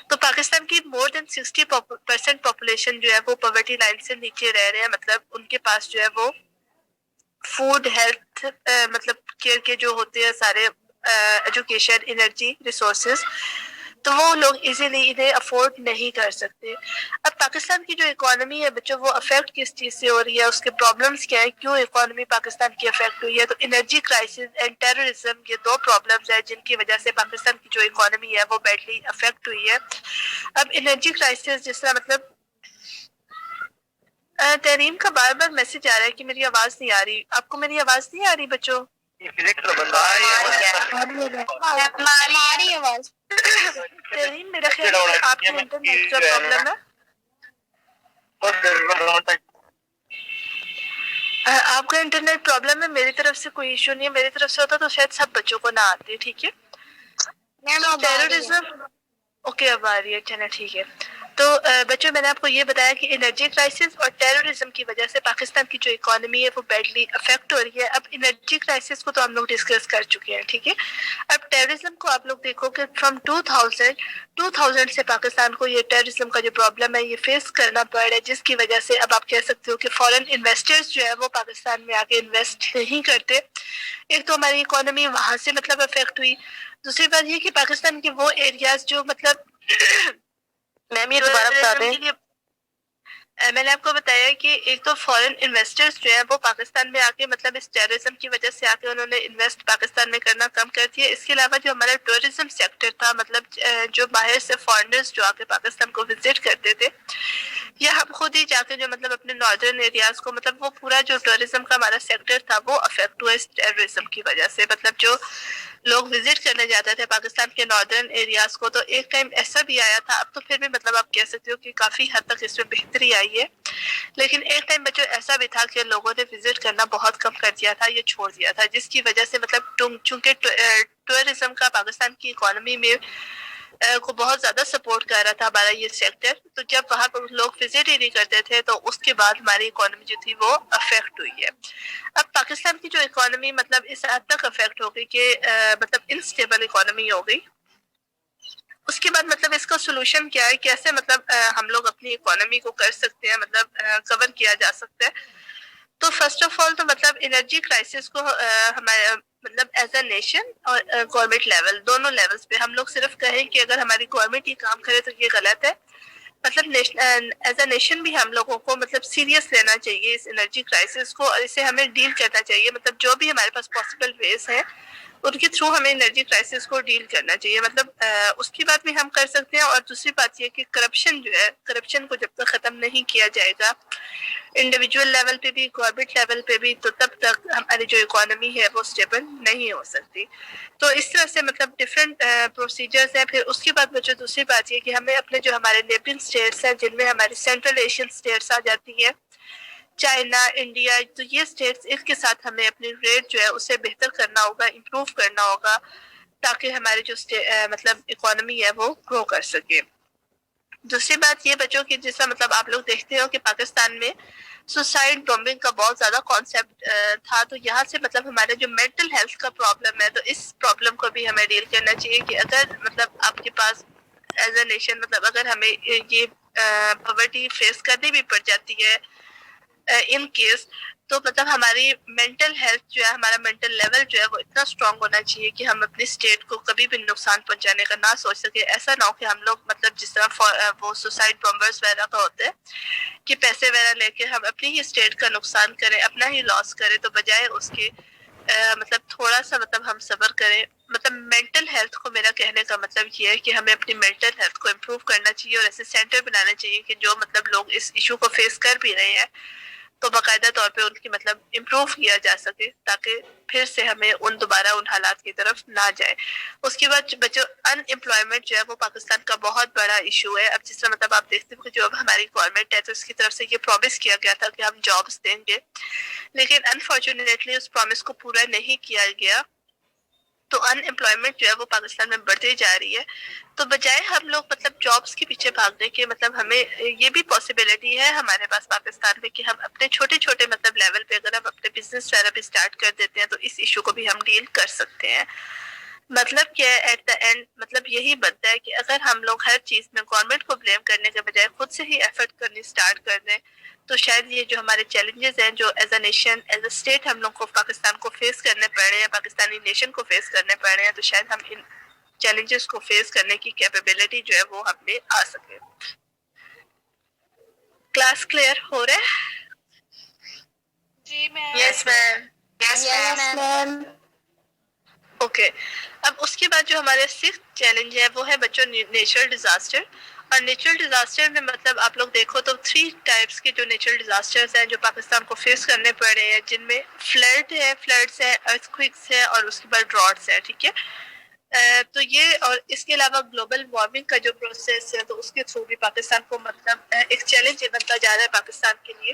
تو پاکستان کی مور دین 60% پاپولیشن جو ہے وہ پاورٹی لائن سے نیچے رہ رہے ہیں. مطلب ان کے پاس جو ہے وہ فوڈ, ہیلتھ, مطلب کیئر کے جو ہوتے ہیں سارے ایجوکیشن, انرجی, ریسورسز, تو وہ لوگ ایزیلی انہیں افورڈ نہیں کر سکتے. اب پاکستان کی جو اکانومی ہے بچوں وہ افیکٹ کس چیز سے ہو رہی ہے, اس کے پرابلمس کیا ہے, کیوں اکانومی پاکستان کی افیکٹ ہوئی ہے؟ تو انرجی کرائسس اینڈ ٹیررزم, یہ دو پرابلمس ہیں جن کی وجہ سے پاکستان کی جو اکانومی ہے وہ بیڈلی افیکٹ ہوئی ہے. اب انرجی کرائسس جس طرح مطلب تحریم کا بار بار میسج آ رہا ہے کہ میری آواز نہیں آ رہی. آپ کو میری آواز نہیں آ رہی بچوں؟ ہماری آواز تحریم میرا خیال ہے آپ کے انٹرنیٹ کا پرابلم ہے. آپ کا انٹرنیٹ پرابلم ہے, میری طرف سے کوئی ایشو نہیں ہے. میری طرف سے ہوتا تو شاید سب بچوں کو نہ آتے. ٹھیک ہے, ٹیررزم اوکے اب آ رہی ہے, چلیں ٹھیک ہے. تو بچوں میں نے آپ کو یہ بتایا کہ انرجی کرائسس اور ٹیررزم کی وجہ سے پاکستان کی جو اکانومی ہے وہ بیڈلی افیکٹ ہو رہی ہے. اب انرجی کرائسس کو تو ہم لوگ ڈسکس کر چکے ہیں, ٹھیک ہے. اب ٹیررزم کو آپ لوگ دیکھو کہ فرام 2000 سے پاکستان کو یہ ٹیررزم کا جو پرابلم ہے یہ فیس کرنا پڑ رہا ہے, جس کی وجہ سے اب آپ کہہ سکتے ہو کہ فارن انویسٹرز جو ہے وہ پاکستان میں آ کے انویسٹ نہیں کرتے. ایک تو ہماری اکانومی وہاں سے مطلب افیکٹ ہوئی. دوسری بات یہ کہ پاکستان کے وہ ایریاز جو مطلب میم یہ دوبارہ بتا دیں, میں نے آپ کو بتایا کہ ایک تو فارن انویسٹرز جو ہیں وہ پاکستان میں آ کے مطلب اس ٹیررزم کی وجہ سے آ کے انہوں نے انویسٹ پاکستان میں کرنا کم کر دیا. اس کے علاوہ جو ہمارا ٹورزم سیکٹر تھا, مطلب جو باہر سے فارنرز جو آ کے پاکستان کو وزٹ کرتے تھے, یا ہم خود ہی جا کے جو مطلب اپنے ناردرن ایریاز کو, مطلب وہ پورا جو ٹورزم کا ہمارا سیکٹر تھا وہ افیکٹ ہوا اس ٹیررزم کی وجہ سے. مطلب جو لوگ وزٹ کرنے جاتے تھے پاکستان کے ناردرن ایریاز کو, تو ایک ٹائم ایسا بھی آیا تھا, اب تو پھر بھی مطلب آپ کہہ سکتے ہو کہ کافی حد تک اس میں بہتری آئی ہے, لیکن ایک ٹائم بچوں ایسا بھی تھا کہ لوگوں نے وزٹ کرنا بہت کم کر دیا تھا, یہ چھوڑ دیا تھا, جس کی وجہ سے مطلب چونکہ ٹورزم کا پاکستان کی اکانومی میں کو بہت زیادہ سپورٹ کر رہا تھا ہمارا یہ سیکٹر, تو جب وہاں پر لوگ وزٹ ہی نہیں کرتے تھے تو اس کے بعد ہماری اکانومی جو تھی وہ افیکٹ ہوئی ہے. اب پاکستان کی جو اکانومی مطلب اس حد تک افیکٹ ہو گئی کہ مطلب انسٹیبل اکانومی ہو گئی. اس کے بعد مطلب اس کا سولوشن کیا ہے, کیسے مطلب ہم لوگ اپنی اکانومی کو کر سکتے ہیں, مطلب کور کیا جا سکتا ہے. تو فرسٹ آف آل تو مطلب انرجی کرائسس کو ہمارے مطلب ایز اے نیشن اور گورنمنٹ لیول, دونوں لیولز پہ ہم لوگ صرف کہیں کہ اگر ہماری گورنمنٹ یہ کام کرے تو یہ غلط ہے. مطلب ایز اے نیشن بھی ہم لوگوں کو مطلب سیریس لینا چاہیے اس انرجی کرائسس کو, اور اسے ہمیں ڈیل کرنا چاہیے. مطلب جو بھی ہمارے پاس پاسبل ویز ہیں ان کے تھرو ہمیں انرجی کرائسس کو ڈیل کرنا چاہیے. مطلب اس کی بات بھی ہم کر سکتے ہیں. اور دوسری بات یہ کہ کرپشن جو ہے، کرپشن کو جب تک ختم نہیں کیا جائے گا انڈیویجول لیول پہ بھی، گورنمنٹ لیول پہ بھی، تو تب تک ہماری جو اکانومی ہے وہ اسٹیبل نہیں ہو سکتی. تو اس طرح سے مطلب ڈفرینٹ پروسیجرز ہیں. پھر اس کے بعد بچوں دوسری بات یہ کہ ہمیں اپنے جو ہمارے نیبرنگ اسٹیٹس ہیں جن میں ہماری سینٹرل ایشین اسٹیٹس آ جاتی ہیں، چائنا، انڈیا، تو یہ اسٹیٹس اس کے ساتھ ہمیں اپنی ریٹ جو ہے اسے بہتر کرنا ہوگا، امپروو کرنا ہوگا، تاکہ ہماری جو مطلب اکانومی ہے وہ گرو کر سکے. دوسری بات یہ بچوں کی، جس طرح مطلب آپ لوگ دیکھتے ہو کہ پاکستان میں سوسائڈ بمبنگ کا بہت زیادہ کانسیپٹ تھا. تو یہاں سے مطلب ہمارے جو مینٹل ہیلتھ کا پرابلم ہے، تو اس پرابلم کو بھی ہمیں ڈیل کرنا چاہیے کہ اگر مطلب آپ کے پاس ایز اے نیشن مطلب اگر ہمیں یہ پاورٹی فیس کرنی بھی پڑ جاتی ہے ان کیس، تو مطلب ہماری مینٹل ہیلتھ جو ہے، ہمارا مینٹل لیول جو ہے وہ اتنا اسٹرانگ ہونا چاہیے کہ ہم اپنی اسٹیٹ کو کبھی بھی نقصان پہنچانے کا نہ سوچ سکے. ایسا نہ ہو کہ ہم لوگ مطلب جس طرح وہ سوسائڈ بمبرز وغیرہ کا ہوتا ہے کہ پیسے وغیرہ لے کے ہم اپنی ہی اسٹیٹ کا نقصان کریں، اپنا ہی لاس کریں. تو بجائے اس کے مطلب تھوڑا سا مطلب ہم صبر کریں. مطلب مینٹل ہیلتھ کو میرا کہنے کا مطلب یہ ہے کہ ہمیں اپنی مینٹل ہیلتھ کو امپروو کرنا چاہیے، اور ایسے سینٹر بنانا چاہیے کہ جو مطلب لوگ اس ایشو کو فیس کر بھی رہے ہیں تو باقاعدہ طور پہ ان کی مطلب امپروو کیا جا سکے، تاکہ پھر سے ہمیں دوبارہ ان حالات کی طرف نہ جائے. اس کے بعد بچوں ان امپلائمنٹ جو ہے وہ پاکستان کا بہت بڑا ایشو ہے. اب جس طرح مطلب آپ دیکھتے ہو کہ جو اب ہماری گورنمنٹ ہے تو اس کی طرف سے یہ پرومس کیا گیا تھا کہ ہم جابس دیں گے، لیکن انفارچونیٹلی اس پرومس کو پورا نہیں کیا گیا. تو ان امپلائمنٹ جو ہے وہ پاکستان میں بڑھتی جا رہی ہے. تو بجائے ہم لوگ مطلب جابس کے پیچھے بھاگنے کے، مطلب ہمیں یہ بھی پاسبلٹی ہے ہمارے پاس پاکستان میں کہ ہم اپنے چھوٹے چھوٹے مطلب لیول پہ اگر ہم اپنے بزنس وغیرہ بھی اسٹارٹ کر دیتے ہیں تو اس ایشو کو بھی ہم ڈیل کر سکتے ہیں. مطلب کہ ایٹ دا اینڈ مطلب یہی بنتا ہے کہ اگر ہم لوگ ہر چیز میں گورنمنٹ کو بلیم کرنے کے بجائے خود سے ہی ایفرٹ کرنی اسٹارٹ کر دیں، تو شاید یہ جو ہمارے چیلنجز ہیں جو as a nation, as a state ہم لوگ کو پاکستان کو فیس کرنے پڑ رہے ہیں، پاکستانی نیشن کو فیس کرنے پڑ رہے ہیں، تو شاید ہم ان چیلنجز کو فیس کرنے کی کیپیبلٹی جو ہے وہ ہم میں آ سکے. کلاس کلیئر ہو رہا ہے؟ جی میں یس میم. اوکے. اب اس کے بعد جو ہمارے 6th چیلنج ہے وہ ہے بچوں نیچرل ڈیزاسٹر. اور نیچرل ڈیزاسٹر میں مطلب آپ لوگ دیکھو تو 3 ٹائپس کے جو نیچرل ڈیزاسٹرز ہیں جو پاکستان کو فیس کرنے پڑ رہے ہیں، جن میں فلڈس ہے، ارتھ کوئکس ہے، اور اس کے بعد ڈراٹس ہے. ٹھیک ہے. تو یہ اور اس کے علاوہ گلوبل وارمنگ کا جو پروسیس ہے تو اس کے تھرو بھی پاکستان کو مطلب ایک چیلنج بنتا جا رہا ہے پاکستان کے لیے.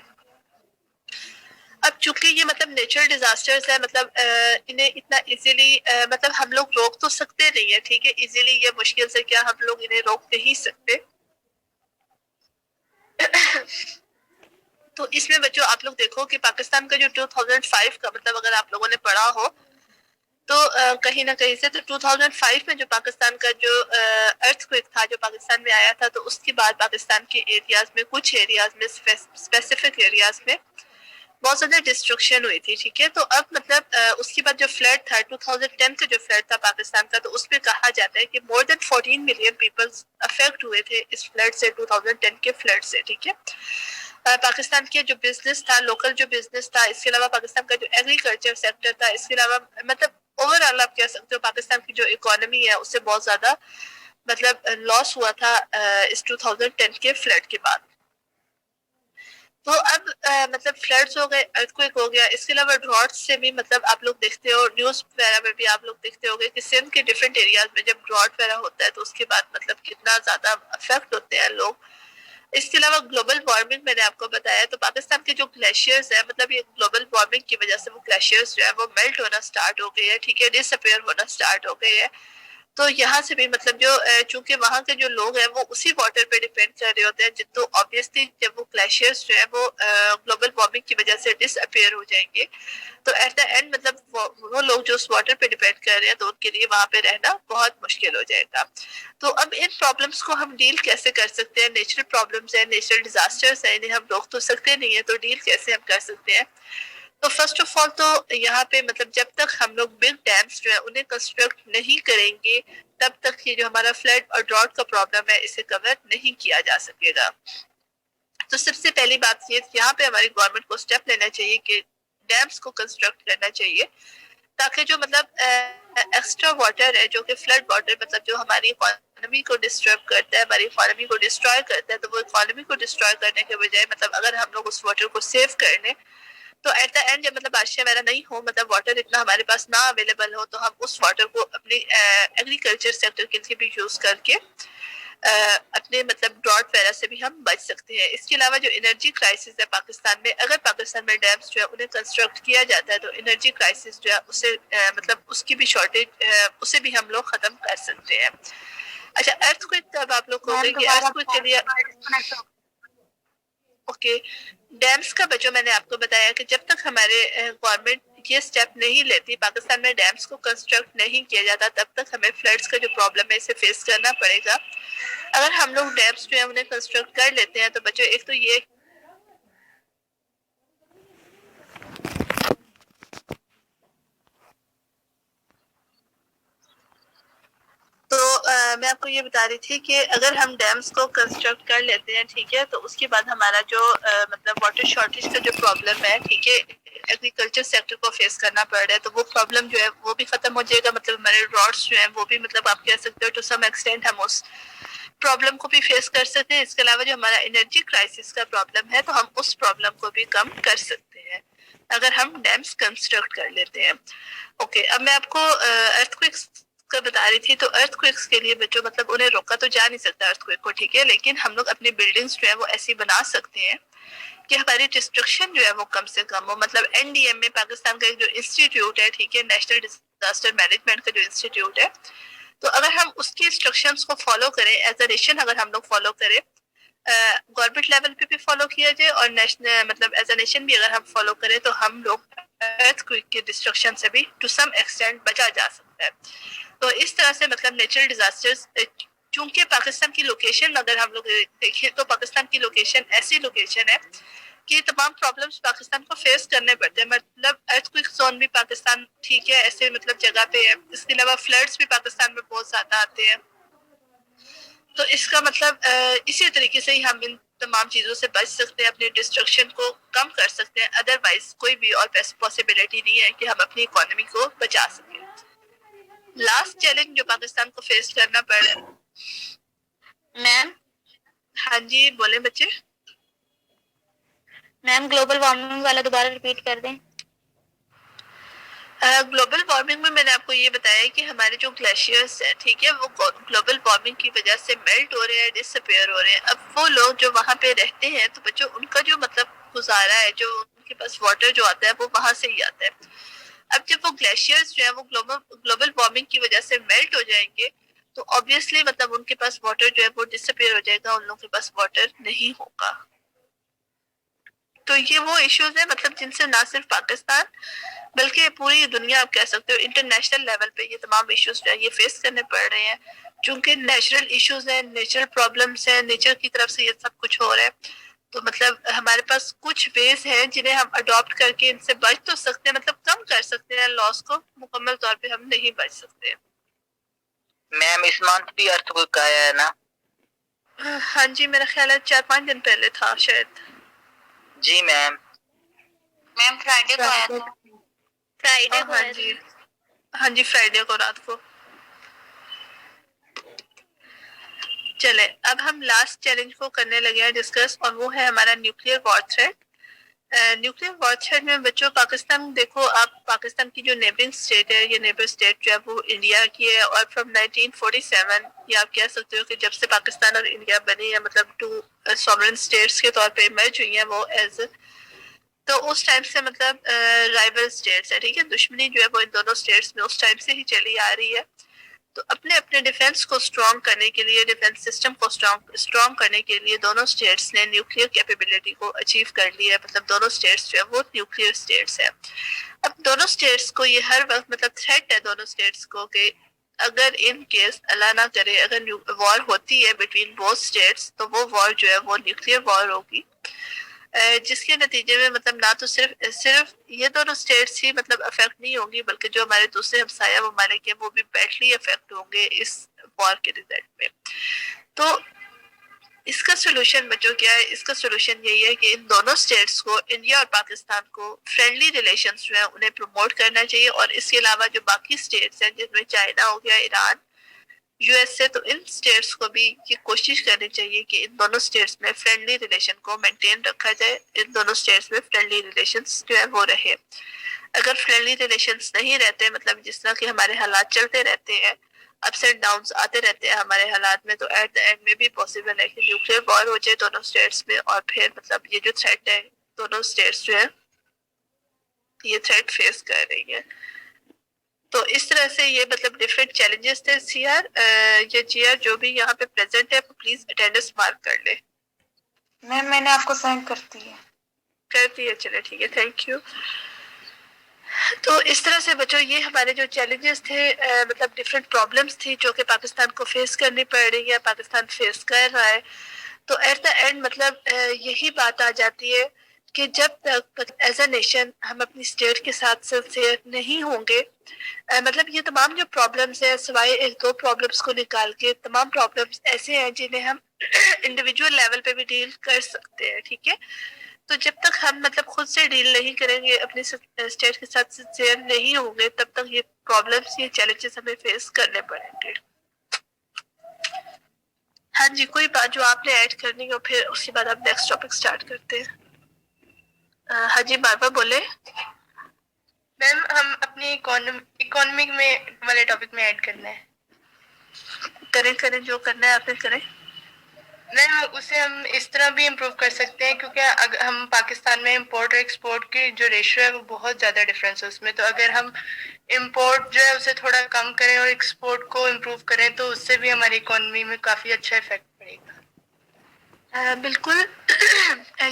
اب چونکہ یہ مطلب نیچرل ڈیزاسٹرز ہے، مطلب انہیں اتنا ایزیلی مطلب ہم لوگ روک تو سکتے نہیں ہیں. ٹھیک ہے، ایزیلی یہ مشکل سے کیا ہم لوگ انہیں روک نہیں سکتے. تو اس میں بچوں آپ لوگ دیکھو کہ پاکستان کا جو 2005 کا مطلب اگر آپ لوگوں نے پڑھا ہو تو کہیں نہ کہیں سے تو 2005 میں جو پاکستان کا جو ارتھ کوئک تھا جو پاکستان میں آیا تھا، تو اس کے بعد پاکستان کے ایریاز میں، کچھ ایریاز میں، اسپیسیفک ایریاز میں بہت زیادہ ڈسٹرکشن ہوئی تھی. ٹھیک ہے. تو اب مطلب اس کے بعد جو فلڈ تھا 2010 کا جو فلڈ تھا پاکستان کا، تو اس میں کہا جاتا ہے کہ مور دین 14 ملین پیپلز افیکٹ ہوئے تھے اس فلڈ سے، 2010 کے فلڈ سے. ٹھیک ہے. پاکستان کے جو بزنس تھا، لوکل جو بزنس تھا، اس کے علاوہ پاکستان کا جو ایگریکلچر سیکٹر تھا، اس کے علاوہ مطلب اوور آل آپ کہہ سکتے ہو پاکستان کی جو اکانومی ہے اس سے بہت زیادہ مطلب لاس ہوا تھا اس 2010 کے فلڈ کے بعد. تو اب مطلب فلڈز ہو گئے، ارتھ کوئک ہو گیا، اس کے علاوہ ڈراٹس سے بھی مطلب آپ لوگ دیکھتے ہو نیوز وغیرہ میں بھی آپ لوگ دیکھتے ہو گے کہ سندھ کے ڈفرینٹ ایریاز میں جب ڈراٹ وغیرہ ہوتا ہے تو اس کے بعد مطلب کتنا زیادہ افیکٹ ہوتے ہیں لوگ. اس کے علاوہ گلوبل وارمنگ میں نے آپ کو بتایا، تو پاکستان کے جو گلیشیئرز ہیں مطلب یہ گلوبل وارمنگ کی وجہ سے وہ گلیشیئرز جو ہے وہ میلٹ ہونا سٹارٹ ہو گئی ہے. ٹھیک ہے، ڈس اپیئر ہونا سٹارٹ ہو گئی ہے. تو یہاں سے بھی مطلب جو چونکہ وہاں کے جو لوگ ہیں وہ اسی واٹر پہ ڈیپینڈ کر رہے ہوتے ہیں، تو آبویسلی جب وہ گلیشیئرز جو ہے وہ گلوبل وارمنگ کی وجہ سے ڈس اپیئر ہو جائیں گے، تو ایٹ دا اینڈ مطلب وہ لوگ جو اس واٹر پہ ڈیپینڈ کر رہے ہیں تو ان کے لیے وہاں پہ رہنا بہت مشکل ہو جائے گا. تو اب ان پرابلمس کو ہم ڈیل کیسے کر سکتے ہیں؟ نیچرل پرابلمس ہیں، نیچرل ڈیزاسٹرز ہیں، انہیں ہم روک تو سکتے نہیں ہیں، تو ڈیل کیسے ہم کر سکتے ہیں؟ تو فرسٹ آف آل تو یہاں پہ مطلب جب تک ہم لوگ بگ ڈیمس جو ہے انہیں کنسٹرکٹ نہیں کریں گے تب تک یہ جو ہمارا فلڈ اور ڈراٹ کا پرابلم ہے اسے کور نہیں کیا جا سکے گا. تو سب سے پہلی بات یہ یہاں پہ ہماری گورنمنٹ کو اسٹیپ لینا چاہیے کہ ڈیمس کو کنسٹرکٹ کرنا چاہیے. تاکہ جو مطلب ایکسٹرا واٹر ہے جو کہ فلڈ واٹر مطلب جو ہماری اکانومی کو ڈسٹرب کرتا ہے, ہماری اکانومی کو ڈسٹروائے کرتا ہے, تو وہ اکانومی کو ڈسٹروائے کرنے کے بجائے مطلب اگر ہم لوگ اس واٹر کو سیو کر لیں تو ایٹ دا اینڈ جب مطلب بارشیں وغیرہ نہیں ہو, مطلب واٹر اتنا ہمارے پاس نہ اویلیبل ہو, تو ہم اس واٹر کو اپنی ایگریکلچر سیکٹر کے لیے بھی یوز کر کے اپنے مطلب ڈراٹ وغیرہ سے بھی ہم بچ سکتے ہیں. اس کے علاوہ جو انرجی کرائسس ہے پاکستان میں, اگر پاکستان میں ڈیمز جو ہے انہیں کنسٹرکٹ کیا جاتا ہے تو انرجی کرائسس جو ہے اسے مطلب اس کی بھی شارٹیج اسے بھی ہم لوگ ختم کر سکتے ہیں. اچھا, ارتھ کوئک اب آپ لوگ کو گے کہ ارتھ کوئک کے لیے اوکے ڈیمز کا بچوں میں نے آپ کو بتایا کہ جب تک ہمارے گورنمنٹ یہ اسٹیپ نہیں لیتی, پاکستان میں ڈیمز کو کنسٹرکٹ نہیں کیا جاتا, تب تک ہمیں فلڈس کا جو پرابلم ہے اسے فیس کرنا پڑے گا. اگر ہم لوگ ڈیمز جو ہے انہیں کنسٹرکٹ کر لیتے ہیں تو بچوں ایک تو یہ تو میں آپ کو یہ بتا رہی تھی کہ اگر ہم ڈیمز کو کنسٹرکٹ کر لیتے ہیں, ٹھیک ہے, تو اس کے بعد ہمارا جو مطلب واٹر شارٹیج کا جو پرابلم ہے, ٹھیک ہے, ایگریکلچر سیکٹر کو فیس کرنا پڑ رہا ہے, تو وہ پرابلم جو ہے وہ بھی ختم ہو جائے گا. مطلب ہمارے راڈس جو ہیں وہ بھی مطلب آپ کہہ سکتے ہو ٹو سم ایکسٹینٹ ہم اس پرابلم کو بھی فیس کر سکتے ہیں. اس کے علاوہ جو ہمارا انرجی کرائسس کا پرابلم ہے تو ہم اس پرابلم کو بھی کم کر سکتے ہیں اگر ہم ڈیمز کنسٹرکٹ کر لیتے ہیں. اوکے, اب میں آپ کو ارتھ کوئکس کا بتا رہی تھی. تو ارتھ کوئکس کے لیے بچوں مطلب انہیں روکا تو جا نہیں سکتا ارتھ کوئک کو, ٹھیک ہے, لیکن ہم لوگ اپنی بلڈنگس جو ہے وہ ایسی بنا سکتے ہیں کہ ہماری ڈسٹرکشن جو ہے وہ کم سے کم ہو. مطلب این ڈی ایم میں پاکستان کا ایک جو انسٹیٹیوٹ ہے, ٹھیک ہے, نیشنل ڈیزاسٹر مینجمنٹ کا جو انسٹیٹیوٹ ہے, تو اگر ہم اس کی انسٹرکشنز کو فالو کریں ایز اے نیشن, اگر ہم لوگ فالو کریں, گورنمنٹ لیول پہ بھی فالو کیا جائے اور نیشنل مطلب ایز اے نیشن بھی اگر ہم فالو کریں, تو ہم لوگ ارتھ کوئک کے ڈسٹرکشن سے بھی ٹو سم ایکسٹینٹ بچا جا سکتا ہے. تو اس طرح سے مطلب نیچرل ڈیزاسٹرز, چونکہ پاکستان کی لوکیشن اگر ہم لوگ دیکھیں تو پاکستان کی لوکیشن ایسی لوکیشن ہے کہ تمام پرابلمس پاکستان کو فیس کرنے پڑتے ہیں. مطلب ارتھ کوئک زون بھی پاکستان, ٹھیک ہے, ایسے مطلب جگہ پہ ہے. اس کے علاوہ فلڈس بھی پاکستان میں بہت زیادہ آتے ہیں. تو اس کا مطلب اسی طریقے سے ہی ہم ان تمام چیزوں سے بچ سکتے ہیں, اپنی ڈسٹرکشن کو کم کر سکتے ہیں. ادروائز کوئی بھی اور پاسبلٹی نہیں ہے کہ ہم اپنی اکانومی کو بچا سکیں. لاسٹ چیلنج جو پاکستان کو فیس کرنا پڑ رہا ہے میم ہاں جی بولیں بچے. میم گلوبل وارمنگ والا دوبارہ ریپیٹ کر دیں. گلوبل وارمنگ میں نے آپ کو یہ بتایا کہ ہمارے جو گلیشیئرس ہیں, ٹھیک ہے, وہ گلوبل وارمنگ کی وجہ سے میلٹ ہو رہے ہیں, ڈس اپیئر ہو رہے ہیں. اب وہ لوگ جو وہاں پہ رہتے ہیں تو بچوں ان کا جو مطلب گزارا ہے, جو ان کے پاس واٹر جو آتا ہے وہ وہاں سے ہی آتا ہے. اب جب وہ گلیشیئرس جو ہیں وہ گلوبل وارمنگ کی وجہ سے میلٹ ہو جائیں گے تو obviously مطلب ان کے پاس واٹر جو ہے وہ ڈس اپیئر ہو جائے گا, ان لوگوں کے پاس واٹر نہیں ہوگا. تو یہ وہ ایشوز ہیں مطلب جن سے نہ صرف پاکستان بلکہ پوری دنیا آپ کہہ سکتے ہو انٹرنیشنل لیول پہ یہ تمام ایشوز جو ہے یہ فیس کرنے پڑ رہے ہیں. چونکہ نیچرل ایشوز ہیں, نیچرل پرابلمس ہیں, نیچر کی طرف سے یہ سب کچھ ہو رہا ہے, تو مطلب ہمارے پاس کچھ ویز ہیں جنہیں ہم اڈاپٹ کر کے ان سے بچ تو سکتے ہیں, مطلب کم کر سکتے ہیں لاس کو. مکمل طور پہ ہم نہیں بچ سکتے. میم اس منتھ بھی ارتھ کوئک آیا ہے نا؟ ہاں جی, میرا خیال ہے 4-5 دن پہلے تھا شاید. جی میم. میم فرائیڈے کو آیا تھا. فرائیڈے کو ہاں آیا جی, تھا. ہاں جی, فرائیڈے کو رات کو. چلے اب ہم لاسٹ چیلنج کو کرنے لگے ہیں ڈسکس, اور وہ ہے ہمارا نیوکلیئر وار تھریٹ. نیوکلیئر وار تھریٹ میں بچوں پاکستان دیکھو آپ, پاکستان کی جو نیبرنگ اسٹیٹ ہے, یہ نیبر اسٹیٹ جو ہے وہ انڈیا کی ہے, اور فرام 1947 یا آپ کہہ سکتے ہو کہ جب سے پاکستان اور انڈیا بنی ہے, مطلب 2 سوورن اسٹیٹس کے طور پہ ایمرج ہوئی ہیں وہ ایز, تو اس ٹائم سے مطلب رائیول اسٹیٹس ہے, ٹھیک ہے, دشمنی جو ہے وہ ان دونوں اسٹیٹس میں اس ٹائم سے ہی چلی آ رہی ہے. تو اپنے اپنے ڈیفینس کو اسٹرانگ کرنے کے لیے, ڈیفینس سسٹم کو اسٹرانگ کرنے کے لیے دونوں اسٹیٹس نے نیوکلیئر کیپیبلٹی کو اچیو کر لیا ہے. مطلب دونوں اسٹیٹس جو ہے وہ نیوکلیئر اسٹیٹس ہیں. اب دونوں اسٹیٹس کو یہ ہر وقت مطلب تھریٹ ہے دونوں اسٹیٹس کو کہ اگر ان کیس اللہ نہ کرے اگر وار ہوتی ہے بٹوین بوتھ اسٹیٹس, تو وہ وار جو ہے وہ نیوکلیئر وار ہوگی, جس کے نتیجے میں مطلب نہ تو صرف یہ دونوں اسٹیٹس ہی مطلب افیکٹ نہیں ہوں گی, بلکہ جو ہمارے دوسرے ہمسایہ ممالک ہیں وہ بھی بیڈلی افیکٹ ہوں گے اس وار کے ریزلٹ میں. تو اس کا سولوشن بچوں کیا ہے؟ اس کا سولوشن یہی ہے کہ ان دونوں اسٹیٹس کو، انڈیا اور پاکستان کو، فرینڈلی ریلیشنز جو ہیں انہیں پروموٹ کرنا چاہیے، اور اس کے علاوہ جو باقی اسٹیٹس ہیں جن میں چائنا ہو گیا، ایران، یو ایس سے، تو ان اسٹیٹس کو بھی یہ کوشش کرنی چاہیے کہ ان دونوں اسٹیٹس میں فرینڈلی ریلیشن کو مینٹین رکھا جائے، ان دونوں اسٹیٹس میں فرینڈلی ریلیشنز جو ہے وہ رہے۔ اگر فرینڈلی ریلیشنز نہیں رہتے، مطلب جس طرح کہ ہمارے حالات چلتے رہتے ہیں، اپس اینڈ ڈاؤنس آتے رہتے ہیں ہمارے حالات میں، تو ایٹ دا اینڈ میں بھی پاسبل ہے کہ نیوکلیر وار ہو جائے دونوں اسٹیٹس میں، اور پھر مطلب یہ جو تھریٹ ہے دونوں اسٹیٹس جو ہے یہ تھریٹ فیس کر رہی ہے۔ تو اس طرح سے یہ مطلب ڈفرینٹ چیلنجز تھے۔ سیار یہ جیئر جو بھی یہاں پہ پریزنٹ ہے وہ پلیز اٹینڈنس مارک کر لے۔ میم میں نے آپ کو سینڈ کرتی ہے۔ کرتی ہے، چلے ٹھیک ہے، تھینک یو۔ تو اس طرح سے بچوں یہ ہمارے جو چیلنجز تھے، مطلب ڈفرینٹ پرابلمس تھی جو کہ پاکستان کو فیس کرنی پڑ رہی ہے، پاکستان فیس کر رہا ہے۔ تو ایٹ دا اینڈ مطلب یہی بات آ جاتی ہے کہ جب تک ایز اے نیشن ہم اپنی اسٹیٹ کے ساتھ سنسیئر نہیں ہوں گے، مطلب یہ تمام جو پرابلمس ہیں سوائے ایک دو پرابلمس کو نکال کے، تمام پرابلمس ایسے ہیں جنہیں ہم انڈیویجول لیول پہ بھی ڈیل کر سکتے ہیں، ٹھیک ہے؟ تو جب تک ہم مطلب خود سے ڈیل نہیں کریں گے، اپنی اسٹیٹ کے ساتھ سنسیئر نہیں ہوں گے، تب تک یہ پرابلمس، یہ چیلنجز ہمیں فیس کرنے پڑیں گے۔ ہاں جی، کوئی بات جو آپ نے ایڈ کرنی ہو، پھر اس کے بعد آپ نیکسٹ ٹاپک سٹارٹ کرتے ہیں۔ ہاں جی، بار بار بولے۔ میم ہم اپنی اکانومی میں والے ٹاپک میں ایڈ کرنا ہے۔ کریں جو کرنا ہے آپ نے کریں۔ میم اسے ہم اس طرح بھی امپروو کر سکتے ہیں، کیونکہ اگر ہم پاکستان میں امپورٹ اور ایکسپورٹ کی جو ریشو ہے وہ بہت زیادہ ڈفرینس ہے اس میں، تو اگر ہم امپورٹ جو ہے اسے تھوڑا کم کریں اور ایکسپورٹ کو امپروو کریں تو اس سے بھی ہماری اکانومی میں کافی اچھا افیکٹ پڑے گا۔ بالکل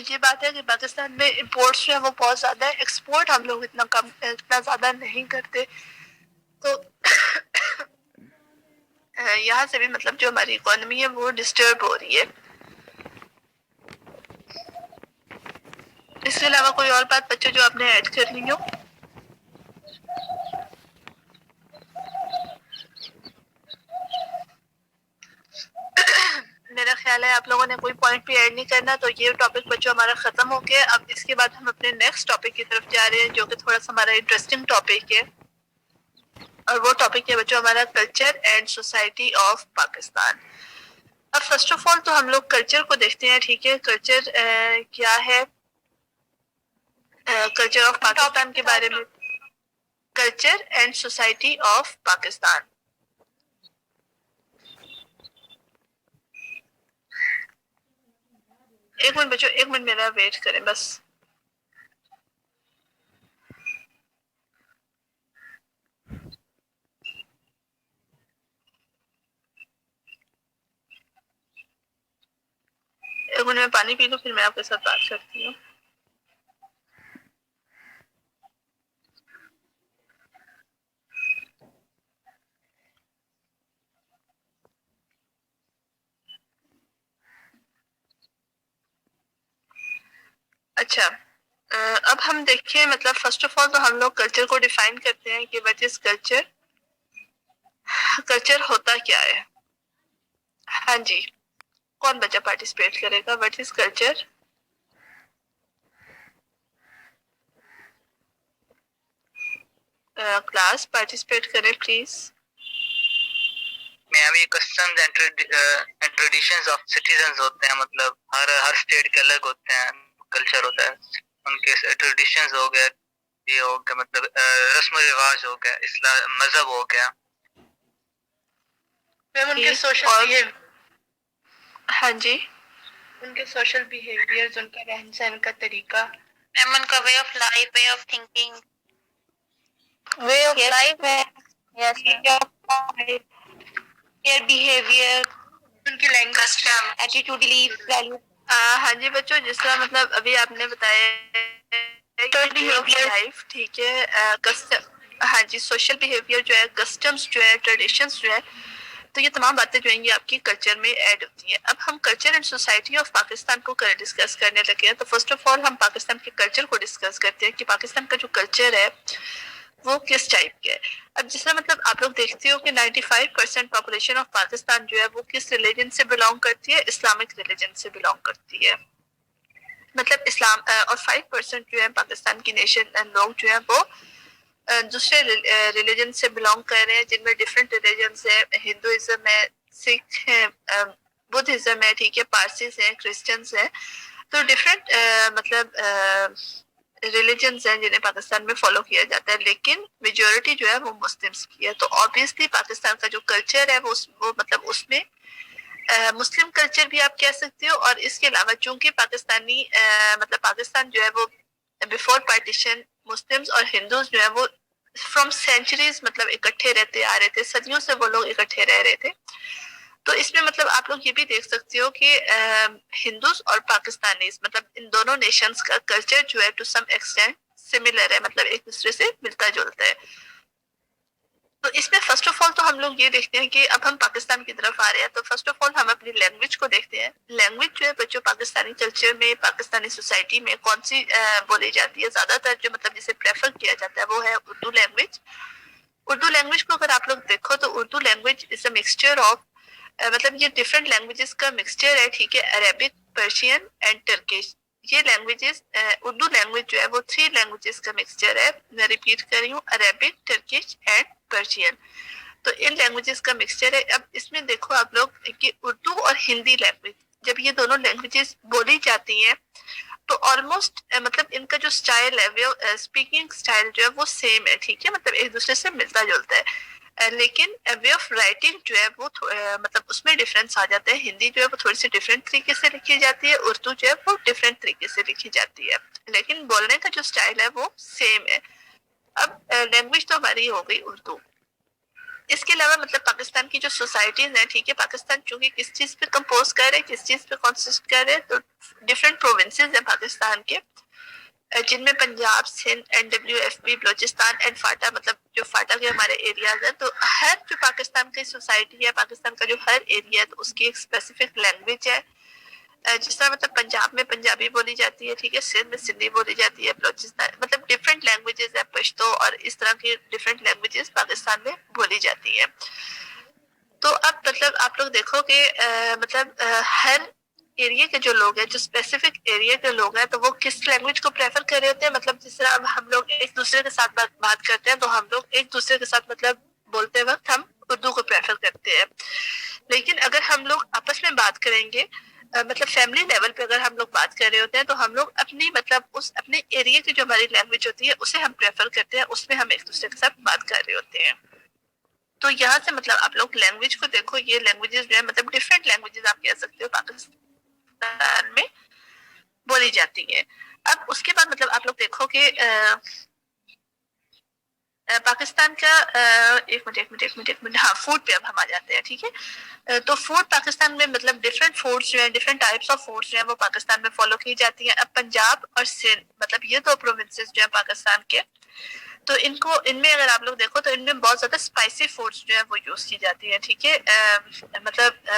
یہ بات ہے کہ پاکستان میں امپورٹس جو ہے وہ بہت زیادہ ہے، ایکسپورٹ ہم لوگ اتنا زیادہ نہیں کرتے، تو یہاں سے بھی مطلب جو ہماری اکانومی ہے وہ ڈسٹرب ہو رہی ہے۔ اس کے علاوہ کوئی اور بات بچے جو آپ نے ایڈ کرنی ہو؟ میرا خیال ہے آپ لوگوں نے کوئی پوائنٹ بھی ایڈ نہیں کرنا، تو یہ ٹاپک بچوں ہمارا ختم ہو گیا۔ اب اس کے بعد ہم اپنے نیکسٹ ٹاپک کی طرف جا رہے ہیں، جو کہ تھوڑا سا ہمارا انٹرسٹنگ ٹاپک ہے، اور وہ ٹاپک ہے بچوں ہمارا culture and society of Pakistan. اب فرسٹ آف آل تو ہم لوگ کلچر کو دیکھتے ہیں، ٹھیک ہے؟ کلچر کیا ہے؟ کلچر آف پاکستان کے بارے میں، culture and society of Pakistan. ایک منٹ بچوں، ایک منٹ میرا ویٹ کریں بس۔ ایک منٹ میں پانی پی لوں، پھر میں آپ کے ساتھ بات کرتی ہوں۔ اچھا، اب ہم دیکھیں مطلب فرسٹ آف آل تو ہم لوگ کلچر کو ڈیفائن کرتے ہیں کہ وٹ از کلچر۔ کلچر ہوتا کیا ہے؟ ہاں جی، کون بچہ پارٹیسپیٹ کرے گا؟ What is culture? Class participate کریں پلیز۔ میں ابھی customs and traditions of citizens ہوتے ہیں، مطلب ہر اسٹیٹ کے الگ ہوتے ہیں، کلچر ہوتا ہے، ان کے ٹریڈیشنز ہو گیا، یہ ہو گیا مطلب رسم و رواج ہو گیا، اسلام مذہب ہو گیا۔ میم ان کے سوشل ہاں جی، ان کے سوشل بیہیویئرز، ان کا رہن سہن کا طریقہ، میم ان کا way of life, way of thinking, way of life ہے، یس دیئر بیہیویئر، ان کی لینگویج، ایٹیٹیوڈ، بلیف، ویلیو۔ ہاں جی بچوں، جس طرح مطلب ابھی آپ نے بتایا لائف، ٹھیک ہے، ہاں جی، سوشل بیہیویئر جو ہے، کسٹمز جو ہے، ٹریڈیشنز جو ہے، تو یہ تمام باتیں جو ہیں یہ آپ کی کلچر میں ایڈ ہوتی ہیں۔ اب ہم culture and society of Pakistan کو ڈسکس کرنے لگے ہیں، تو فرسٹ آف آل ہم پاکستان کے کلچر کو ڈسکس کرتے ہیں کہ پاکستان کا جو کلچر ہے وہ کس ٹائپ کے ہے. اب جس طرح مطلب آپ لوگ دیکھتے ہو کہ 95% پاپولیشن آف پاکستان جو ہے وہ کس ریلیجن سے بلانگ کرتی ہے؟ اسلامک ریلیجن سے بلانگ کرتی ہے. مطلب اسلام اور 5% جو ہے پاکستان کی نیشن لوگ جو ہے وہ دوسرے ریلیجن سے بلانگ کر رہے ہیں، جن میں ڈفرینٹ ریلیجنس ہیں. ہندوازم ہے، سکھ ہے، بدھزم ہے، ٹھیک ہے، پارسیز ہیں، کرسچنس ہیں. تو ڈفرینٹ مطلب ریلیجنس ہیں جنہیں پاکستان میں فالو کیا جاتا ہے، لیکن میجورٹی جو ہے وہ مسلمس کی ہے. تو آبویسلی پاکستان کا جو کلچر ہے وہ مطلب اس میں مسلم کلچر بھی آپ کہہ سکتے ہو. اور اس کے علاوہ چونکہ پاکستانی مطلب پاکستان جو ہے وہ بیفور پارٹیشن مسلمس اور ہندوز جو ہے وہ فرام سینچریز مطلب اکٹھے رہتے آ رہے تھے، صدیوں سے وہ لوگ اکٹھے رہ رہے تھے. تو اس میں مطلب آپ لوگ یہ بھی دیکھ سکتے ہو کہ ہندوز اور پاکستانیز مطلب ان دونوں نیشنز کا کلچر جو ہے ٹو سم ایکسٹینٹ سملر ہے، مطلب ایک دوسرے سے ملتا جلتا ہے. تو اس میں فرسٹ آف آل تو ہم لوگ یہ دیکھتے ہیں کہ اب ہم پاکستان کی طرف آ رہے ہیں، تو فرسٹ آف آل ہم اپنی لینگویج کو دیکھتے ہیں. لینگویج جو ہے بچوں پاکستانی کلچر میں، پاکستانی سوسائٹی میں کون سی بولی جاتی ہے؟ زیادہ تر جو مطلب جسے پریفر کیا جاتا ہے وہ ہے اردو لینگویج. اردو لینگویج کو اگر آپ لوگ دیکھو تو Urdu language is a mixture of مطلب یہ ڈفرینٹ لینگویجز کا مکسچر ہے، ٹھیک ہے. عربک، پرشین اینڈ ٹرکش، یہ لینگویجز اردو لینگویج جو ہے وہ 3 لینگویجز کا مکسچر ہے. میں ریپیٹ کر رہی ہوں، عربک، ٹرکش اینڈ پرشین. تو ان لینگویجز کا مکسچر ہے. اب اس میں دیکھو آپ لوگ کہ اردو اور ہندی لینگویج جب یہ دونوں لینگویجز بولی جاتی ہیں تو آلموسٹ مطلب ان کا جو اسٹائل ہے وہ اسپیکنگ اسٹائل جو ہے وہ سیم ہے، ٹھیک ہے، مطلب ایک دوسرے سے ملتا جلتا ہے. لیکن وے آف رائٹنگ جو ہے وہ مطلب اس میں ڈفرینس آ جاتا ہے. ہندی جو ہے وہ تھوڑی سی ڈفرینٹ طریقے سے لکھی جاتی ہے، اردو جو ہے وہ ڈفرینٹ طریقے سے لکھی جاتی ہے، لیکن بولنے کا جو اسٹائل ہے وہ سیم ہے. اب لینگویج تو ہماری ہو گئی اردو. اس کے علاوہ مطلب پاکستان کی جو سوسائٹیز ہیں، ٹھیک ہے، پاکستان چونکہ کس چیز پہ کمپوز کر رہے، کس چیز پہ کانسسٹ کر رہے، تو ڈفرینٹ پروونسز ہیں پاکستان کے، جن میں Punjab, Sindh, NWFP، Balochistan and FATA, مطلب جو فاٹا کے ہمارے ایریاز ہیں. تو ہر جو پاکستان کی سوسائٹی ہے، پاکستان کا جو ہر ایریا ہے تو اس کی ایک اسپیسیفک لینگویج ہے. جس طرح مطلب پنجاب میں پنجابی بولی جاتی ہے، ٹھیک ہے، سندھ میں سندھی بولی جاتی ہے، بلوچستان مطلب ڈفرینٹ لینگویجز ہیں، پشتو اور اس طرح کی ڈفرینٹ لینگویجز پاکستان میں بولی جاتی ہیں. تو اب مطلب آپ لوگ دیکھو کہ مطلب ہر ایریا کے جو لوگ ہیں، جو اسپیسیفک ایریا کے لوگ ہیں، تو وہ کس لینگویج کو پریفر کر رہے ہوتے ہیں. مطلب جس طرح اب ہم لوگ ایک دوسرے کے ساتھ بات کرتے ہیں تو ہم لوگ ایک دوسرے کے ساتھ مطلب بولتے وقت ہم اردو کو پریفر کرتے ہیں. لیکن اگر ہم لوگ آپس میں بات کریں گے مطلب فیملی لیول پہ اگر ہم لوگ بات کر رہے ہوتے ہیں تو ہم لوگ اپنی مطلب اس اپنے ایریا کی جو ہماری لینگویج ہوتی ہے اسے ہم پریفر کرتے ہیں، اس میں ہم ایک دوسرے کے ساتھ بات کر رہے ہوتے ہیں. تو یہاں سے مطلب آپ لوگ لینگویج کو دیکھو، یہ لینگویجز جو ہے مطلب ڈفرینٹ لینگویجز آپ کہہ سکتے ہو پاکستان میں بولی جاتی ہے. اب اس کے بعد مطلب آپ لوگ دیکھو کہ پاکستان کا ایک منٹ ہاں فوڈ پہ اب ہم آ جاتے ہیں، ٹھیک ہے. تو فوڈ پاکستان میں مطلب ڈفرینٹ فوڈس جو ہیں، ڈفرینٹ ٹائپس آف فوڈس جو ہیں وہ پاکستان میں فالو کی جاتی ہیں. اب پنجاب اور سندھ مطلب یہ 2 پروونسز جو ہیں پاکستان کے، تو ان میں اگر آپ لوگ دیکھو تو ان میں بہت زیادہ اسپائسی فوڈس جو ہیں وہ یوز کی جاتی ہیں، ٹھیک ہے، مطلب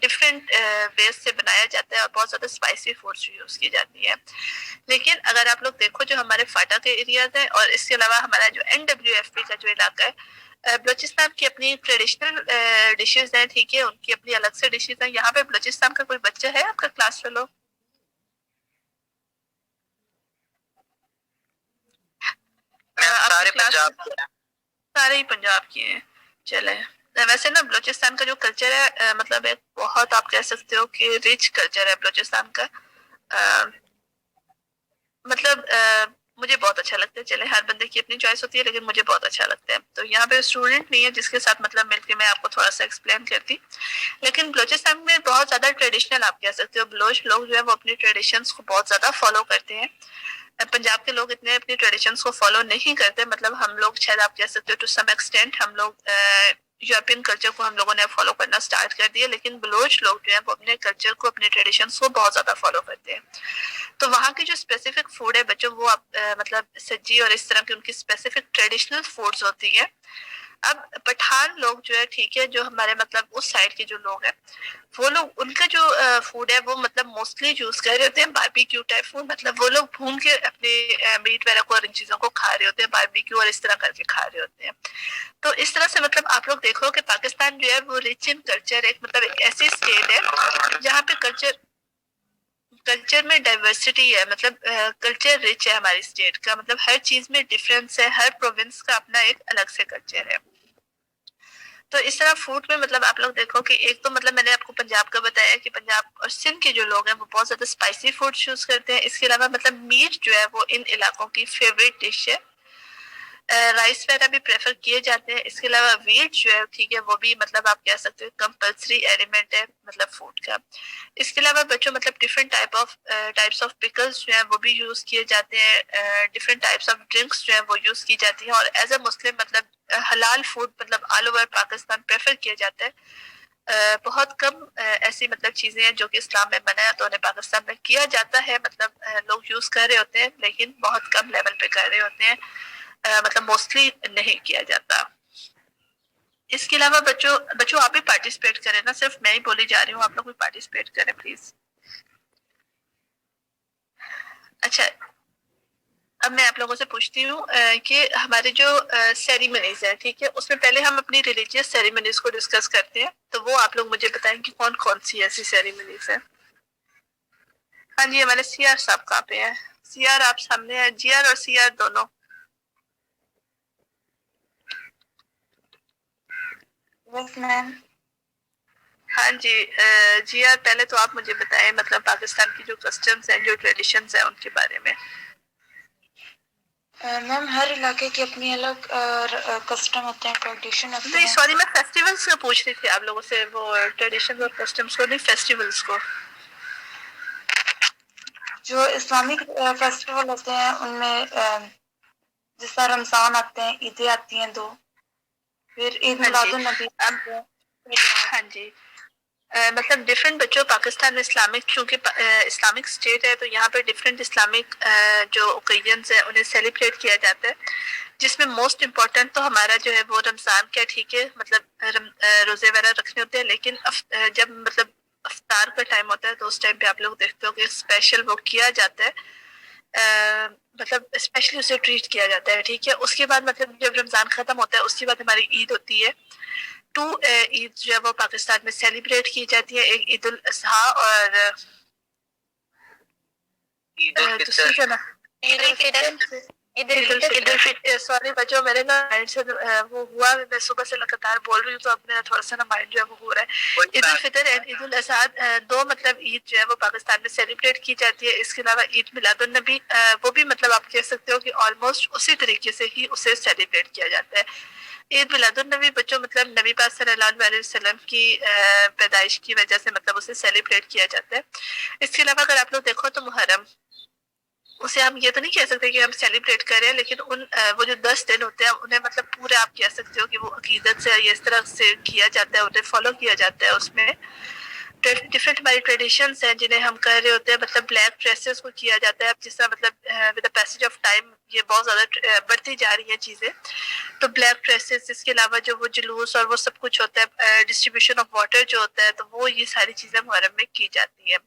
ڈفرینٹ ویز سے بنایا جاتا ہے اور بہت زیادہ اسپائسی فوڈس یوز کی جاتی ہیں. لیکن اگر آپ لوگ دیکھو جو ہمارے فاٹا کے ایریاز ہیں اور اس کے علاوہ ہمارا جو NWFP کا جو علاقہ ہے، بلوچستان کی اپنی ٹریڈیشنل ڈشز ہیں، ٹھیک ہے، ان کی اپنی الگ سے ڈشز ہیں. یہاں پہ بلوچستان کا کوئی بچہ ہے آپ کا کلاس فیلو؟ سارے پنجاب سارے ہی پنجاب کے ہیں. چلے ویسے نا بلوچستان کا جو کلچر ہے مطلب ایک بہت آپ کہہ سکتے ہو کہ ریچ کلچر ہے بلوچستان کا. مطلب مجھے بہت اچھا لگتا ہے. چلے ہر بندے کی اپنی چوائس ہوتی ہے لیکن مجھے بہت اچھا لگتا ہے. تو یہاں پہ اسٹوڈنٹ نہیں ہے جس کے ساتھ مطلب مل کے میں آپ کو تھوڑا سا ایکسپلین کرتی. لیکن بلوچستان میں بہت زیادہ ٹریڈیشنل آپ کہہ سکتے ہو. بلوچ لوگ جو ہے وہ اپنی ٹریڈیشنس کو بہت زیادہ فالو کرتے ہیں. پنجاب کے لوگ اتنے اپنی ٹریڈیشنس کو فالو نہیں کرتے. مطلب ہم لوگ شاید آپ کہہ سکتے ہو ٹو سم ایکسٹینٹ ہم لوگ یورپین کلچر کو ہم لوگوں نے فالو کرنا سٹارٹ کر دیا. لیکن بلوچ لوگ جو ہیں وہ اپنے کلچر کو، اپنے ٹریڈیشنس کو بہت زیادہ فالو کرتے ہیں. تو وہاں کی جو اسپیسیفک فوڈ ہے بچوں وہ مطلب سجی اور اس طرح کی ان کی اسپیسیفک ٹریڈیشنل فوڈز ہوتی ہیں. اب پٹھان لوگ جو ہے ٹھیک ہے، جو ہمارے مطلب اس سائڈ کے جو لوگ ہیں وہ لوگ ان کا جو فوڈ ہے وہ مطلب موسٹلی یوز کر رہے ہوتے ہیں باربیکیو ٹائپ فوڈ، مطلب وہ لوگ بھون کے اپنے میٹ وغیرہ کو اور ان چیزوں کو کھا رہے ہوتے ہیں باربیکیو اور اس طرح کر کے کھا رہے ہوتے ہیں. تو اس طرح سے مطلب آپ لوگ دیکھو کہ پاکستان جو ہے وہ ریچ ان کلچر، ایک مطلب ایک ایسی اسٹیٹ ہے جہاں پہ کلچر میں ڈائیورسٹی ہے، مطلب کلچر ریچ ہے ہماری اسٹیٹ کا، مطلب ہر چیز میں ڈفرینس ہے، ہر پروونس کا اپنا ایک الگ سے کلچر ہے. تو اس طرح فوڈ میں مطلب آپ لوگ دیکھو کہ ایک تو مطلب میں نے آپ کو پنجاب کا بتایا کہ پنجاب اور سندھ کے جو لوگ ہیں وہ بہت زیادہ اسپائسی فوڈ چوز کرتے ہیں. اس کے علاوہ مطلب میٹ جو ہے وہ ان علاقوں کی فیوریٹ ڈش ہے. رائس وغیرہ بھی پریفر کیے جاتے ہیں. اس کے علاوہ ویٹ جو ہے ٹھیک ہے وہ بھی مطلب آپ کہہ سکتے ہو کمپلسری ایلیمنٹ ہے مطلب فوڈ کا. اس کے علاوہ بچوں مطلب ڈفرینٹ ٹائپس آف پکلس جو ہیں وہ بھی یوز کیے جاتے ہیں. ڈفرینٹ ٹائپس آف ڈرنکس جو ہیں وہ یوز کی جاتی ہیں. اور ایز اے مسلم مطلب حلال فوڈ مطلب آل اوور پاکستان پریفر کیا جاتا ہے. بہت کم ایسی مطلب چیزیں ہیں جو کہ اسلام میں منع ہے تو انہیں پاکستان میں کیا جاتا ہے، مطلب لوگ یوز کر رہے ہوتے ہیں لیکن بہت کم لیول پہ کر رہے ہوتے ہیں، مطلب موسٹلی نہیں کیا جاتا. اس کے علاوہ بچوں آپ بھی پارٹیسپیٹ کریں نا، صرف میں ہی بولی جا رہی ہوں، آپ لوگ بھی پارٹیسپیٹ کریں پلیز. اچھا اب میں آپ لوگوں سے پوچھتی ہوں کہ ہمارے جو سیریمنیز ہیں ٹھیک ہے اس میں پہلے ہم اپنی ریلیجیس سیریمنیز کو ڈسکس کرتے ہیں. تو وہ آپ لوگ مجھے بتائیں کہ کون کون سی ایسی سیریمنیز ہیں. ہاں جی ہمارے سی آر صاحب کہاں پہ ہیں؟ سی آر آپ سامنے ہیں، جی آر اور سی آر دونوں. ہاں جی جی آر پہلے تو آپ مجھے بتائیں مطلب پاکستان کی جو کسٹمز ہیں جو ٹریڈیشنز ہیں ان کے بارے میں. میم ہر علاقے کے اپنی الگ کسٹم ہوتے ہیں، ٹریڈیشن ہوتے نہیں ہیں. سوری میں فیسٹیولز کا پوچھ رہی تھی آپ لوگوں سے، وہ ٹریڈیشنز اور کسٹمز کو نہیں، فیسٹیولز کو. جو اسلامک فیسٹیول ہوتے ہیں ان میں جس طرح رمضان آتے ہیں، عیدیں آتی ہیں 2، پھر عید ہاں میلاد جی النبی. ہاں جی مطلب ڈفرینٹ بچوں پاکستان میں اسلامک چونکہ اسلامک اسٹیٹ ہے تو یہاں پہ ڈفرینٹ اسلامک جو اوکیزنس ہیں انہیں سیلیبریٹ کیا جاتا ہے، جس میں موسٹ امپورٹنٹ تو ہمارا جو ہے وہ رمضان کا ٹھیک ہے، مطلب روزے وغیرہ رکھنے ہوتے ہیں. لیکن جب مطلب افطار کا ٹائم ہوتا ہے تو اس ٹائم پہ آپ لوگ دیکھتے ہو کہ اسپیشل وہ کیا جاتا ہے، مطلب اسپیشلی اسے ٹریٹ کیا جاتا ہے ٹھیک ہے. اس کے بعد مطلب جب رمضان ختم ہوتا ہے اس کے بعد ہماری عید ہوتی ہے. 2 عید جو ہے وہ پاکستان میں سیلیبریٹ کی جاتی ہے، ایک عید الاضحیٰ اور دوسری کا نا عید الفطر. عید الفطر. سوری بچوں میرے نا مائنڈ سے وہ ہوا، میں صبح سے لگاتار بول رہی ہوں تو اب میرا تھوڑا سا نا مائنڈ جو ہے وہ ہو رہا ہے. عید الفطر اینڈ عید الاضحیٰ 2 مطلب عید جو ہے وہ پاکستان میں سیلیبریٹ کی جاتی ہے. اس کے علاوہ عید میلاد النبی وہ بھی مطلب آپ کہہ سکتے ہو کہ آلموسٹ اسی طریقے سے ہی اسے سیلیبریٹ کیا جاتا ہے. عید میلاد النبی بچوں مطلب نبی پاک صلی اللہ علیہ وسلم کی پیدائش کی وجہ سے مطلب اسے سیلیبریٹ کیا جاتا ہے. اس کے علاوہ اگر آپ لوگ دیکھو تو محرم، اسے ہم یہ تو نہیں کہہ سکتے کہ ہم سیلیبریٹ کریں، لیکن وہ جو 10 دن ہوتے ہیں انہیں مطلب پورے آپ کہہ سکتے ہو کہ وہ عقیدت سے یا اس طرح سے کیا جاتا ہے، انہیں فالو کیا جاتا ہے. اس میں ڈفرینٹ ہماری ٹریڈیشنس ہیں جنہیں ہم کر رہے ہوتے ہیں. مطلب بلیک ڈریسز کو کیا جاتا ہے، جس طرح مطلب with the passage of time یہ بہت زیادہ بڑھتی جا رہی ہیں چیزیں. تو بلیک ڈریسز، اس کے علاوہ جو وہ جلوس اور وہ سب کچھ ہوتا ہے، ڈسٹریبیوشن آف واٹر جو ہوتا ہے، تو وہ یہ ساری چیزیں محرم میں کی جاتی ہیں.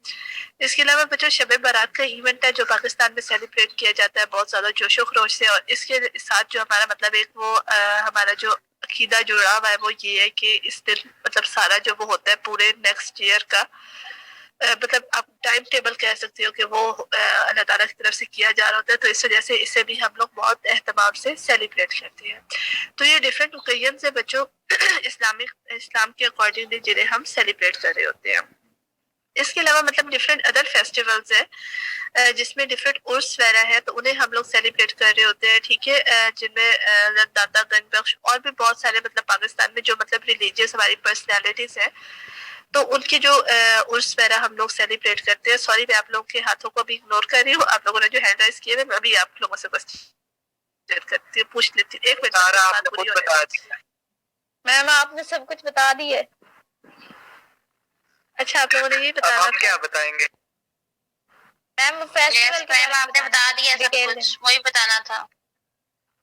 اس کے علاوہ بچوں شب بارات کا ایونٹ ہے جو پاکستان میں سیلیبریٹ کیا جاتا ہے بہت زیادہ جوش و خروش سے. اور اس کے ساتھ جو ہمارا مطلب ایک وہ ہمارا جو عقیدہ جڑا ہوا ہے وہ یہ ہے کہ اس دن مطلب سارا جو وہ ہوتا ہے پورے نیکسٹ ایئر کا مطلب آپ ٹائم ٹیبل کہہ سکتے ہو کہ وہ اللہ تعالیٰ کی طرف سے کیا جا رہا ہوتا ہے. تو اس وجہ سے اسے بھی ہم لوگ بہت اہتمام سے سیلیبریٹ کرتے ہیں. تو یہ ڈفرینٹ اوکیزن سے بچوں اسلام کے اکارڈنگلی جنہیں ہم سیلیبریٹ کر رہے ہوتے ہیں. اس کے علاوہ مطلب ڈفرینٹ ادر فیسٹیولز ہیں جس میں ڈفرینٹ عرس وغیرہ ہے تو انہیں ہم لوگ سیلیبریٹ کر رہے ہوتے ہیں ٹھیک ہے، جن میں داتا گنج بخش اور بھی بہت سارے مطلب پاکستان میں جو مطلب ریلیجیس ہماری پرسنالٹیز ہیں تو ان کی جو عرس وغیرہ ہم لوگ سیلیبریٹ کرتے ہیں. سوری میں آپ لوگوں کے ہاتھوں کو بھی اگنور کر رہی ہوں، آپ لوگوں نے جو ہینڈ رائز کیے میں ابھی آپ لوگوں سے بس کرتی ہوں، پوچھ لیتی ہوں. 1 منٹ میم آپ نے سب کچھ بتا دی ہے. اچھا آپ لوگوں نے یہ بتانا ہم کیا بتائیں گے؟ میم فیسٹیول میم آپ نے بتا دیا سب کچھ، وہی بتانا تھا.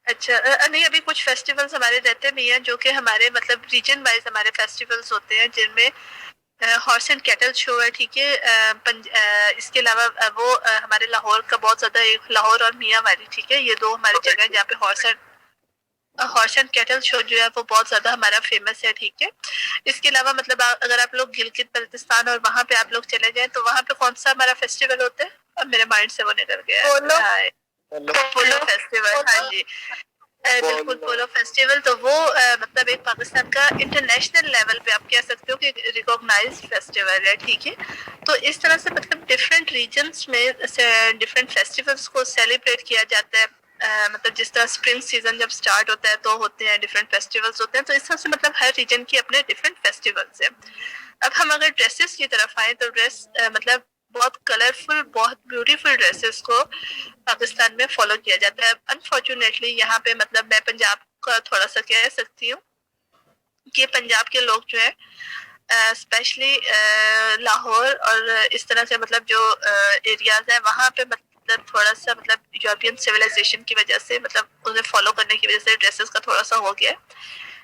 اچھا نہیں ابھی کچھ فیسٹیولز ہمارے رہتے بھی ہیں جو کہ ہمارے مطلب ریجن وائز ہمارے فیسٹیولز ہوتے ہیں جن میں ہارس اینڈ کیٹل شو ہے ٹھیک ہے اس کے علاوہ وہ ہمارے لاہور کا بہت زیادہ لاہور اور میاں والی ٹھیک ہے یہ دو ہماری جگہ ہیں جہاں پہ ہارس اینڈ کیٹل شو جو ہے وہ بہت زیادہ ہمارا فیمس ہے ٹھیک ہے. اس کے علاوہ مطلب اگر آپ لوگ گلگت بلتستان اور وہاں پہ آپ لوگ چلے جائیں تو وہاں پہ کون سا ہمارا فیسٹیول ہوتا ہے اب میرے مائنڈ سے وہ نکل گیا پولو فیسٹیول. ہاں جی بالکل پولو فیسٹیول تو وہ مطلب ایک پاکستان کا انٹرنیشنل لیول پہ آپ کہہ سکتے ہو کہ ریکوگنائز فیسٹیول ہے ٹھیک ہے. تو اس طرح سے مطلب ڈفرینٹ ریجنس میں ڈفرینٹ فیسٹیولس کو سیلیبریٹ کیا جاتا ہے. مطلب جس طرح اسپرنگ سیزن جب اسٹارٹ ہوتا ہے تو ہوتے ہیں ڈفرینٹ فیسٹیولس ہوتے ہیں تو اس طرح سے مطلب ہر ریجن کی اپنے ڈفرینٹ فیسٹیولس ہیں. اب ہم اگر ڈریسز کی طرف آئیں تو ڈریس مطلب بہت کلرفل بہت بیوٹیفل ڈریسز کو پاکستان میں فالو کیا جاتا ہے. انفارچونیٹلی یہاں پہ مطلب میں پنجاب کا تھوڑا سا کہہ سکتی ہوں کہ پنجاب کے لوگ جو ہے اسپیشلی لاہور اور اس طرح سے مطلب جو ایریاز ہیں وہاں پہ مطلب تھوڑا سا مطلب یورپین سویلائزیشن کی وجہ سے مطلب انہیں فالو کرنے کی وجہ سے ڈریسز کا تھوڑا سا ہو گیا.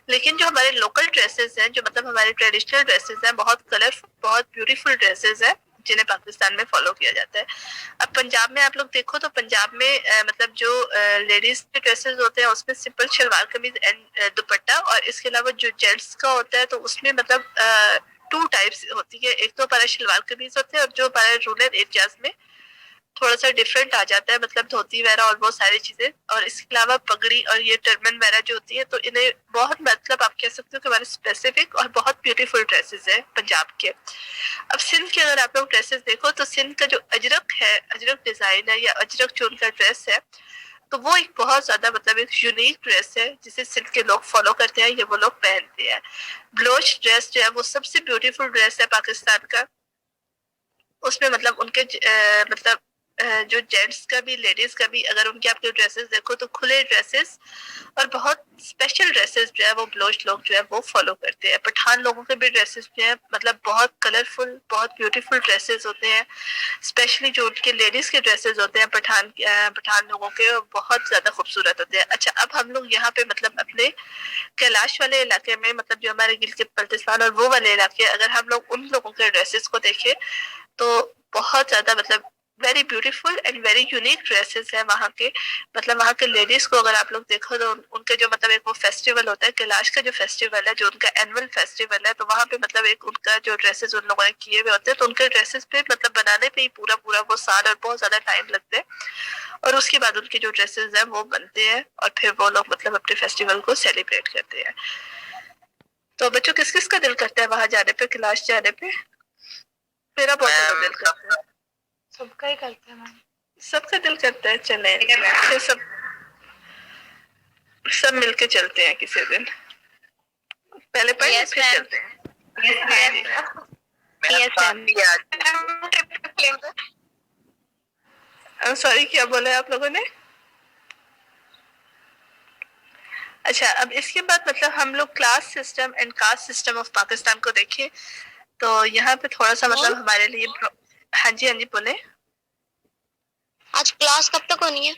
لیکن جو ہمارے لوکل ڈریسز ہیں جو مطلب ہمارے ٹریڈیشنل ڈریسز ہیں بہت کلرفل بہت بیوٹیفل ڈریسز ہیں جنہیں پاکستان میں فالو کیا جاتا ہے. اب پنجاب میں آپ لوگ دیکھو تو پنجاب میں مطلب جو لیڈیز کے ڈریسز ہوتے ہیں اس میں سمپل شلوار قمیض اینڈ دوپٹہ اور اس کے علاوہ جو جینٹس کا ہوتا ہے تو اس میں مطلب 2 ٹائپس ہوتی ہے. ایک تو ہمارا شلوار قمیض ہوتے ہیں اور جو ہمارے رورل ایریاز میں تھوڑا سا ڈفرینٹ آ جاتا ہے مطلب دھوتی وغیرہ اور بہت ساری چیزیں اور اس کے علاوہ پگڑی اور یہ ٹربن وغیرہ جو ہوتی ہے تو انہیں بہت مطلب آپ کہہ سکتے ہو کہ ہمارے اسپیسیفک اور بہت بیوٹیفل ڈریسز ہیں پنجاب کے. اب سندھ کے اگر آپ لوگ ڈریسز دیکھو تو سندھ کا جو اجرک ہے اجرک ڈیزائن ہے یا اجرک جو ان کا ڈریس ہے تو وہ ایک بہت زیادہ مطلب ایک یونیک ڈریس ہے جسے سندھ کے لوگ فالو کرتے ہیں یا وہ لوگ پہنتے ہیں. بلوچ ڈریس جو ہے وہ سب سے بیوٹیفل ڈریس ہے پاکستان کا. اس میں مطلب ان کے مطلب جو جینٹس کا بھی لیڈیز کا بھی اگر ان کے آپ کے ڈریسز دیکھو تو کھلے ڈریسز اور بہت اسپیشل ڈریسز جو ہے وہ بلوچ لوگ جو ہے وہ فالو کرتے ہیں. پٹھان لوگوں کے بھی ڈریسز جو ہیں مطلب بہت کلرفل بہت بیوٹیفل ڈریسز ہوتے ہیں اسپیشلی جو ان کے لیڈیز کے ڈریسز ہوتے ہیں پٹھان لوگوں کے بہت زیادہ خوبصورت ہوتے ہیں. اچھا اب ہم لوگ یہاں پہ مطلب اپنے کیلاش والے علاقے میں مطلب جو ہمارے گلگت بلتستان اور وہ والے علاقے اگر ہم لوگ ان لوگوں کے ڈریسز کو دیکھیں تو بہت زیادہ مطلب very beautiful and very unique dresses ہیں وہاں کے. مطلب وہاں کے لیڈیز کو اگر آپ لوگ دیکھو تو ان کے جو مطلب ایک وہ فیسٹیول ہوتا ہے کیلاش کا جو فیسٹیول ہے جو ان کا اینول فیسٹیول ہے تو وہاں پہ مطلب ایک ان کا جو ڈریسز ان لوگوں نے کیے ہوئے ہوتے ہیں تو ان کے ڈریسز پہ مطلب بنانے پہ ہی پورا وہ سال اور بہت زیادہ ٹائم لگتے ہیں اور اس کے بعد ان کے جو ڈریسز ہیں وہ بنتے ہیں اور پھر وہ لوگ مطلب اپنے فیسٹیول کو سیلیبریٹ کرتے ہیں. تو بچوں کس کس کا دل کرتا ہے وہاں جانے پہ کیلاش جانے پہ؟ میرا بہت زیادہ دل کرتا ہے. سب کا ہی کرتے ہیں میم. سب کا دل کرتا ہے چلیں پھر سب مل کے چلتے ہیں کسی دن پہلے پڑھیں Yes, پھر ma'am. چلتے ہیں. سوری کیا بولا آپ لوگوں نے؟ اچھا اب اس کے بعد مطلب ہم لوگ class system and caste system of Pakistan کو دیکھیں تو یہاں پہ تھوڑا سا مطلب ہمارے لیے ہاں جی بولیں. آج کلاس کب تک ہونی ہے؟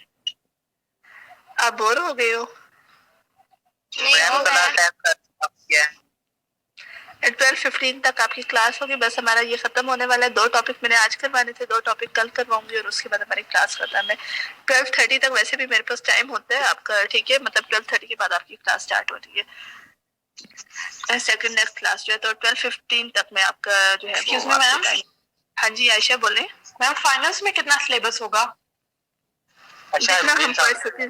آپ بور ہو گئے ہو؟ نہیں 12:15 تک آپ کی کلاس ہوگی. بس ہمارا یہ ختم ہونے والا ہے. 2 ٹاپک میں نے آج کروانے تھے 2 ٹاپک کل کرواؤں گی اور اس کے بعد ہماری کلاس ختم ہے. 12:30 تک ویسے بھی میرے پاس ٹائم ہوتا ہے آپ کا ٹھیک ہے مطلب 12:30 کے بعد آپ کی کلاس اسٹارٹ ہو رہی ہے سیکنڈ نیکسٹ کلاس جو ہے تو 12:15 تک میں آپ کا جو ہے Excuse me, ma'am. ہاں جی عائشہ بولیں. میم فائنلس میں کتنا سلیبس ہوگا؟ جتنا ہم پڑھ سکیں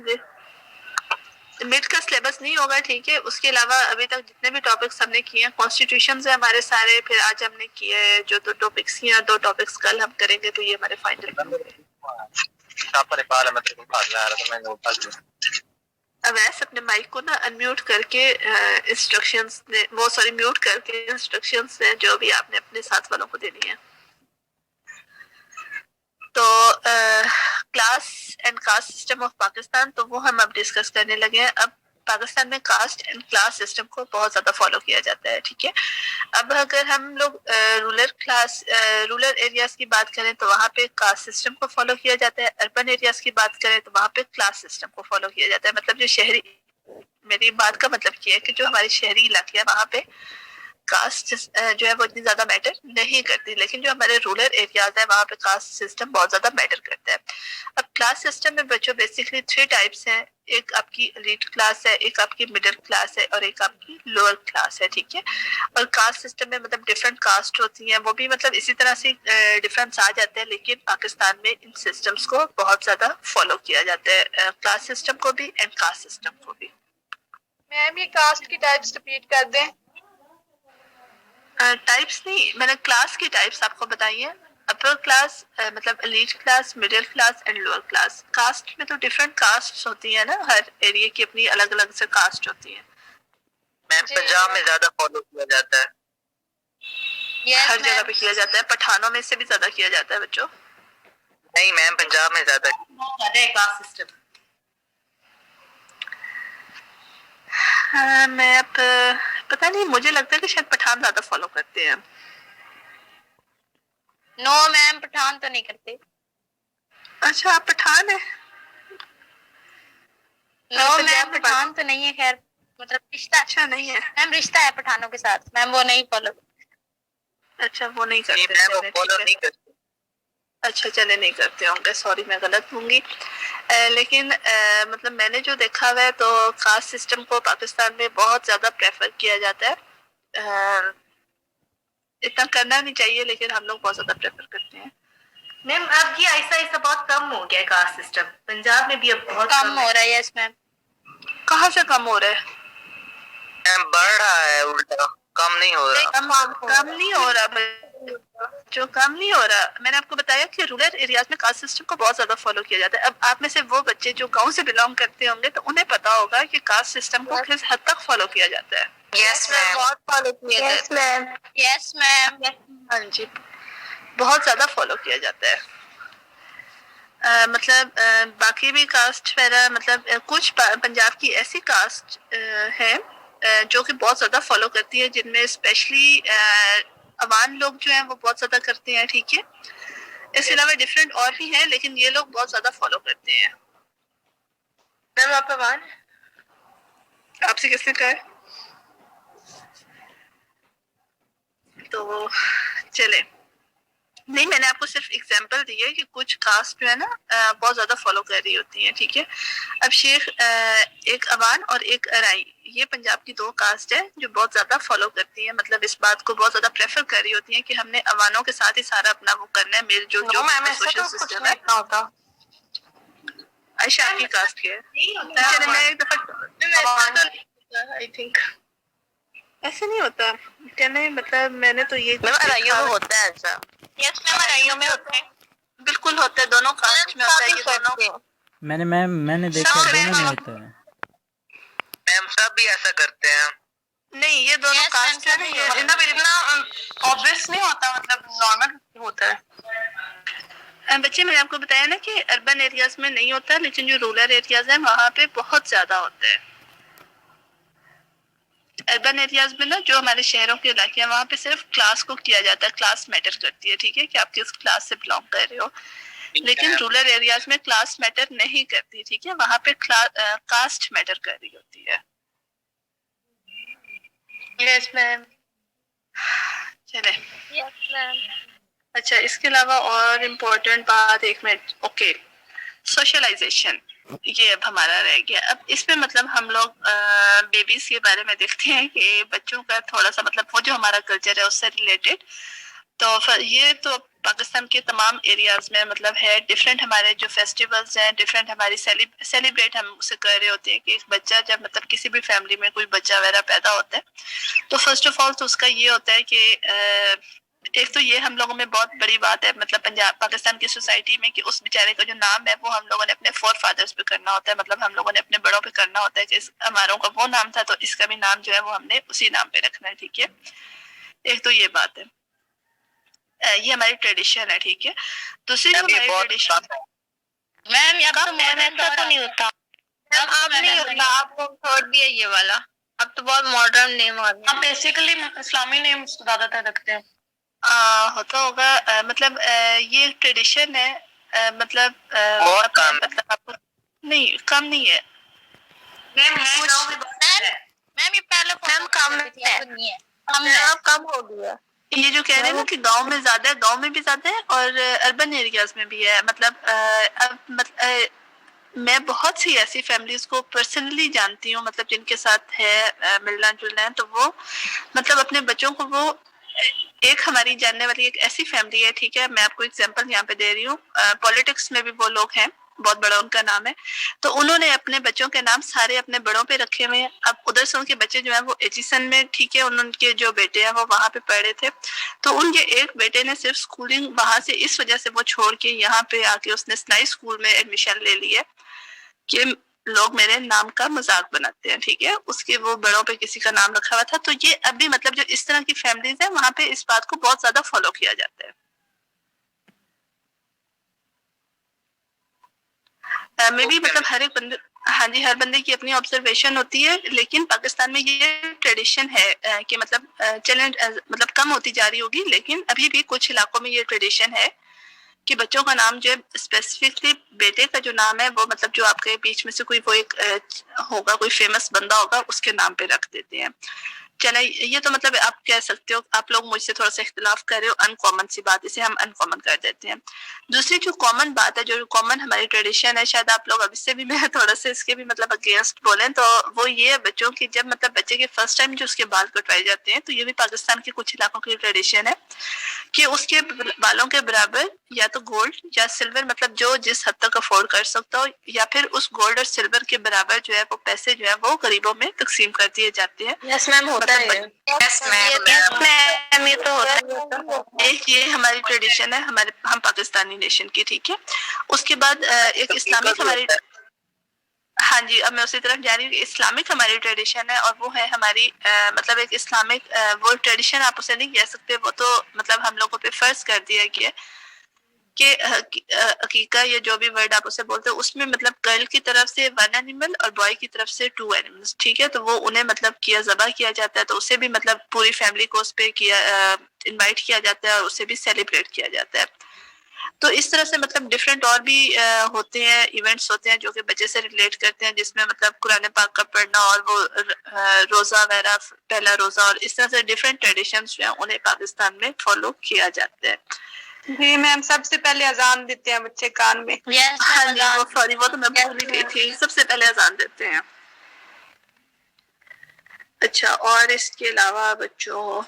مڈ کا سلیبس نہیں ہوگا ٹھیک ہے. اس کے علاوہ ابھی تک جتنے بھی ٹاپکس ہم نے کیے ہیں کانسٹیٹیوشنز ہیں ہمارے سارے پھر آج ہم نے کیے ہیں جو 2 ٹاپکس کیے ہیں 2 ٹاپکس کل ہم کریں گے تو یہ ہمارے فائنل اویس اپنے مائک کو نا انمیوٹ کر کے انسٹرکشنز میوٹ کر کے انسٹرکشنز ہیں جو بھی آپ نے اپنے ساتھ والوں کو دینی ہے. تو class and caste system of Pakistan تو وہ ہم اب ڈسکس کرنے لگے ہیں. اب پاکستان میں کاسٹ اینڈ کلاس سسٹم کو بہت زیادہ فالو کیا جاتا ہے. ٹھیک ہے, اب اگر ہم لوگ رورل ایریاز کی بات کریں تو وہاں پہ کاسٹ سسٹم کو فالو کیا جاتا ہے. اربن ایریاز کی بات کریں تو وہاں پہ کلاس سسٹم کو فالو کیا جاتا ہے. مطلب جو شہری, میری بات کا مطلب یہ ہے کہ جو ہمارے شہری علاقے ہیں وہاں پہ کاسٹ جو ہے وہ اتنی زیادہ میٹر نہیں کرتی, لیکن جو ہمارے رورل ایریاز ہیں وہاں پہ کاسٹ سسٹم بہت زیادہ میٹر کرتا ہے. اب کلاس سسٹم میں بچوں بیسکلی 3 ٹائپس ہیں. ایک آپ کی ایلیٹ کلاس ہے, ایک آپ کی مڈل کلاس ہے, اور ایک آپ کی لوور کلاس ہے. ٹھیک ہے, اور کاسٹ سسٹم میں مطلب ڈفرینٹ کاسٹ ہوتی ہیں, وہ بھی مطلب اسی طرح سے ڈفرینس آ جاتے ہیں, لیکن پاکستان میں ان سسٹمز کو بہت زیادہ فالو کیا جاتا ہے, کلاس سسٹم کو بھی اینڈ کاسٹ سسٹم کو بھی. میم یہ کاسٹ کی ٹائپس ریپیٹ کر دیں. ٹائپس نہیں, میں نے کلاس کی ٹائپس آپ کو بتائی ہیں. اپر کلاس مطلب elite class, middle class and lower class. Cost میں تو ڈفرینٹ کاسٹ ہوتی ہیں نا, ہر ایریا کی اپنی الگ الگ سے کاسٹ ہوتی ہیں. میم پنجاب میں زیادہ فالو کیا جاتا ہے. ہر جگہ پہ کیا جاتا ہے, پٹھانوں میں سے بھی زیادہ کیا جاتا ہے بچوں. نہیں میم, پنجاب میں زیادہ ہے کاسٹ سسٹم. میں اب پتہ نہیں, مجھے لگتا ہے کہ شاید پٹھان زیادہ فالو کرتے ہیں. نو میم, پٹھان تو نہیں کرتے. اچھا آپ پٹھان ہیں؟ نو میم, پٹھان تو نہیں ہے. خیر مطلب رشتہ اچھا نہیں ہے. میم, رشتہ ہے پٹھانوں کے ساتھ میم, وہ نہیں فالو. اچھا وہ نہیں نہیں کرتے. میم, وہ فالو نہیں کرتے. اچھا چلے نہیں کرتے ہوں گے, سوری میں غلط ہوں گی. لیکن مطلب میں نے جو دیکھا ہوا ہے تو کاسٹ سسٹم کو پاکستان میں بہت زیادہ پریفر کیا جاتا ہے. اتنا کرنا نہیں چاہیے لیکن ہم لوگ بہت زیادہ پریفر کرتے ہیں. میم اب یہ آہستہ آہستہ بہت کم ہو گیا کاسٹ سسٹم, پنجاب میں بھی اب بہت کم ہو رہا ہے. یس میم. کہاں سے کم ہو رہا ہے؟ میم بڑھ رہا ہے الٹا, کم نہیں ہو رہا. کم نہیں ہو رہا, جو کم نہیں ہو رہا. میں نے آپ کو بتایا کہ رورل ایریاز میں کاسٹ سسٹم کو بہت زیادہ فالو کیا جاتا ہے. اب آپ میں سے وہ بچے جو گاؤں سے بلانگ کرتے ہوں گے تو انہیں پتا ہوگا کہ کاسٹ سسٹم کو کس حد تک فالو کیا جاتا ہے. یس میم, بہت فالو کیا جاتا ہے. یس میم. ہاں جی, بہت زیادہ فالو کیا جاتا ہے. مطلب باقی بھی کاسٹ وغیرہ, مطلب کچھ پنجاب کی ایسی کاسٹ ہے جو کہ بہت زیادہ فالو کرتی ہے, جن میں اسپیشلی عوام لوگ جو ہیں وہ بہت زیادہ کرتے ہیں. ٹھیک ہے, اس کے علاوہ ڈفرینٹ اور بھی ہیں لیکن یہ لوگ بہت زیادہ فالو کرتے ہیں. میم آپ اوان آپ سے کس نے کہا ہے؟ تو چلے نہیں, میں نے آپ کو صرف اگزامپل دی ہے کہ کچھ کاسٹ جو ہے نا بہت زیادہ فالو کر رہی ہوتی ہیں. ٹھیک ہے, اب شیخ ایک اوان اور ایک ارائی, یہ پنجاب کی 2 کاسٹ ہے جو بہت زیادہ فالو کرتی ہیں. مطلب اس بات کو بہت زیادہ پریفر کر رہی ہوتی ہیں کہ ہم نے اوانوں کے ساتھ ہی سارا اپنا وہ کرنا ہے. میرے جو سوشل سسٹم ہے. عائشہ آپ کی کاسٹ کیا ہے؟ چلے میں ایک دفعہ آئی تھنک ایسے نہیں ہوتا. چلے مطلب میں نے تو یہ ارائیوں میں ہوتا ہے ایسا. یس میم, ارائیوں میں ہوتا ہے. بالکل ہوتا ہے, دونوں کاسٹ میں ہوتا ہے. یہ دونوں میں نے دیکھا دونوں میں ہوتا ہے. میم سب بھی ایسا کرتے ہیں. نہیں, یہ دونوں کاسٹ ہے نا, یہ مطلب اتنا obvious نہیں ہوتا, مطلب نارمل ہوتا ہے. بچے میں نے آپ کو بتایا نا کہ اربن ایریاز میں نہیں ہوتا, لیکن جو رورل ایریاز ہیں وہاں پہ بہت زیادہ ہوتا ہے. اربن ایریاز میں نا جو ہمارے شہروں کے علاقے ہیں وہاں پہ صرف کلاس کو کیا جاتا ہے, کلاس میٹر کرتی ہے. ٹھیک ہے, کہ آپ کس کلاس سے بلانگ کر رہے ہو, لیکن رورل ایریاز میں کلاس میٹر نہیں کرتی. ٹھیک ہے, وہاں پہ کاسٹ میٹر کر رہی ہوتی ہے. یس میم. چلے یس میم. اچھا, اس کے علاوہ اور امپورٹنٹ بات, ایک منٹ, اوکے, سوشلائزیشن, یہ اب ہمارا رہ گیا. اب اس میں مطلب ہم لوگ بیبیز کے بارے میں دیکھتے ہیں کہ بچوں کا تھوڑا سا مطلب وہ جو ہمارا کلچر ہے اس سے ریلیٹڈ. تو یہ تو پاکستان کے تمام ایریاز میں مطلب ہے. ڈفرینٹ ہمارے جو فیسٹیولز ہیں, ڈفرینٹ ہماری سیلیبریٹ ہم اسے کر رہے ہوتے ہیں کہ ایک بچہ جب مطلب کسی بھی فیملی میں کوئی بچہ وغیرہ پیدا ہوتا ہے تو فرسٹ آف آل تو اس کا یہ ہوتا ہے کہ ایک تو یہ ہم لوگوں میں بہت بڑی بات ہے مطلب پاکستان کی سوسائٹی میں کہ اس بیچارے کا جو نام ہے وہ ہم لوگوں نے اپنے فور فادرز پہ کرنا ہوتا ہے. مطلب ہم لوگوں نے اپنے بڑوں پہ کرنا ہوتا ہے کہ ہماروں کا وہ نام تھا تو اس کا بھی نام جو ہے وہ ہم نے اسی نام پہ رکھنا ہے. ٹھیک ہے, ایک تو یہ بات ہے, یہ ہماری ٹریڈیشن ہے. ٹھیک ہے, دوسری جو ہماری ٹریڈیشن میم, اب تو ایسا تو نہیں ہوتا. اب نہیں ہوتا, آپ کو چھوڑ دیا یہ والا, اب تو بہت ماڈرن نیم آ گیا. ہم بیسیکلی اسلامی نیم زیادہ تر رکھتے ہیں. ہوتا ہوگا, مطلب یہ ایک ٹریڈیشن ہے, مطلب بہت کم ہے. مطلب آپ کو نہیں کم نہیں ہے میم ہے گاؤں میں بہت ہے. میم یہ پہلے میم کم ہے. نہیں ہے, اب کم ہو گیا. یہ جو کہہ رہے ہیں نا کہ گاؤں میں زیادہ ہے, گاؤں میں بھی زیادہ ہے اور اربن ایریاز میں بھی ہے. مطلب میں بہت سی ایسی فیملیز کو پرسنلی جانتی ہوں, مطلب جن کے ساتھ ہے ملنا جلنا ہے, تو وہ مطلب اپنے بچوں کو وہ ایک ہماری جاننے والی ایک ایسی فیملی ہے, ٹھیک ہے, میں آپ کو ایگزامپل یہاں پہ دے رہی ہوں, پولیٹکس میں بھی وہ لوگ ہیں, بہت بڑا ان کا نام ہے, تو انہوں نے اپنے بچوں کے نام سارے اپنے بڑوں پہ رکھے ہوئے ہیں. اب ادھر سے ان کے بچے جو ہیں وہ ایجیسن میں, ٹھیک ہے, ان کے جو بیٹے ہیں وہ وہاں پہ پڑھے تھے, تو ان کے ایک بیٹے نے صرف اسکولنگ وہاں سے اس وجہ سے وہ چھوڑ کے یہاں پہ آ کے اس نے سنائی اسکول میں ایڈمیشن لے لی ہے کہ لوگ میرے نام کا مذاق بناتے ہیں, ٹھیک ہے, اس کے وہ بڑوں پہ کسی کا نام رکھا ہوا تھا. تو یہ اب بھی مطلب جو اس طرح کی فیملیز ہیں وہاں پہ اس بات کو بہت زیادہ فالو کیا جاتا ہے. میں بھی مطلب ہر ایک بندے, ہاں جی, ہر بندے کی اپنی آبزرویشن ہوتی ہے, لیکن پاکستان میں یہ ٹریڈیشن ہے کہ مطلب چلیں مطلب کم ہوتی جا رہی ہوگی, لیکن ابھی بھی کچھ علاقوں میں یہ ٹریڈیشن ہے کہ بچوں کا نام جو ہے اسپیسیفکلی بیٹے کا جو نام ہے وہ مطلب جو آپ کے بیچ میں سے کوئی وہ ایک ہوگا, کوئی فیمس بندہ ہوگا, اس کے نام پہ رکھ دیتے ہیں. چلے یہ تو مطلب آپ کہہ سکتے ہو, آپ لوگ مجھ سے تھوڑا سا اختلاف کر رہے ہو, ان کامن سی بات, اسے ہم ان کامن کر دیتے ہیں. دوسری جو کامن بات ہے, جو کامن ہماری ٹریڈیشن ہے, شاید آپ لوگ ابھی سے بھی میں تھوڑا سا اس کے بھی مطلب اگینسٹ بولیں, تو وہ یہ ہے بچوں کی جب مطلب بچے کے فرسٹ ٹائم جو اس کے بال کٹوائے جاتے ہیں, تو یہ بھی پاکستان کے کچھ علاقوں کی ٹریڈیشن ہے کہ اس کے بالوں کے برابر یا تو گولڈ یا سلور, مطلب جو جس حد تک افورڈ کر سکتا ہو, یا پھر اس گولڈ اور سلور کے برابر جو ہے وہ پیسے جو ہے وہ غریبوں میں تقسیم کر دیے جاتے ہیں. یس میم ہوتا ہے. یس میم. یہ تو ہوتا ہے. ایک یہ ہماری ٹریڈیشن ہے ہمارے, ہم پاکستانی نیشن کی, ٹھیک ہے. اس کے بعد ایک اسلامک ہماری, ہاں جی, اب میں اسی طرف جا رہی ہوں کہ اسلامک ہماری ٹریڈیشن ہے, اور وہ ہے ہماری مطلب ایک اسلامک, وہ ٹریڈیشن آپ اسے نہیں کہہ سکتے, وہ تو مطلب ہم لوگوں پہ فرض کر دیا گیا کہ عقیقہ یا جو بھی ورڈ آپ اسے بولتے ہیں, اس میں مطلب گرل کی طرف سے 1 اینیمل اور بوائے کی طرف سے 2 اینیملس, ٹھیک ہے, تو وہ انہیں مطلب کیا ذبح کیا جاتا ہے, تو اسے بھی مطلب پوری فیملی کو اس پہ کیا انوائٹ کیا جاتا ہے اور اسے بھی سیلیبریٹ کیا جاتا ہے. تو اس طرح سے مطلب ڈفرینٹ اور بھی ہوتے ہیں, ایونٹس ہوتے ہیں جو کہ بچے سے ریلیٹ کرتے ہیں, جس میں مطلب قرآن پاک کا پڑھنا اور وہ روزہ وغیرہ, پہلا روزہ, اور اس طرح سے ڈفرینٹ ٹریڈیشنز جو ہیں انہیں پاکستان میں فالو کیا جاتا ہے. جی میم, سب سے پہلے اذان دیتے ہیں بچے کان میں. ہاں جی, وہ سوری, وہ تو میں بھول ہی گئی تھی, سب سے پہلے اذان دیتے ہیں. اچھا, اور اس کے علاوہ بچوں,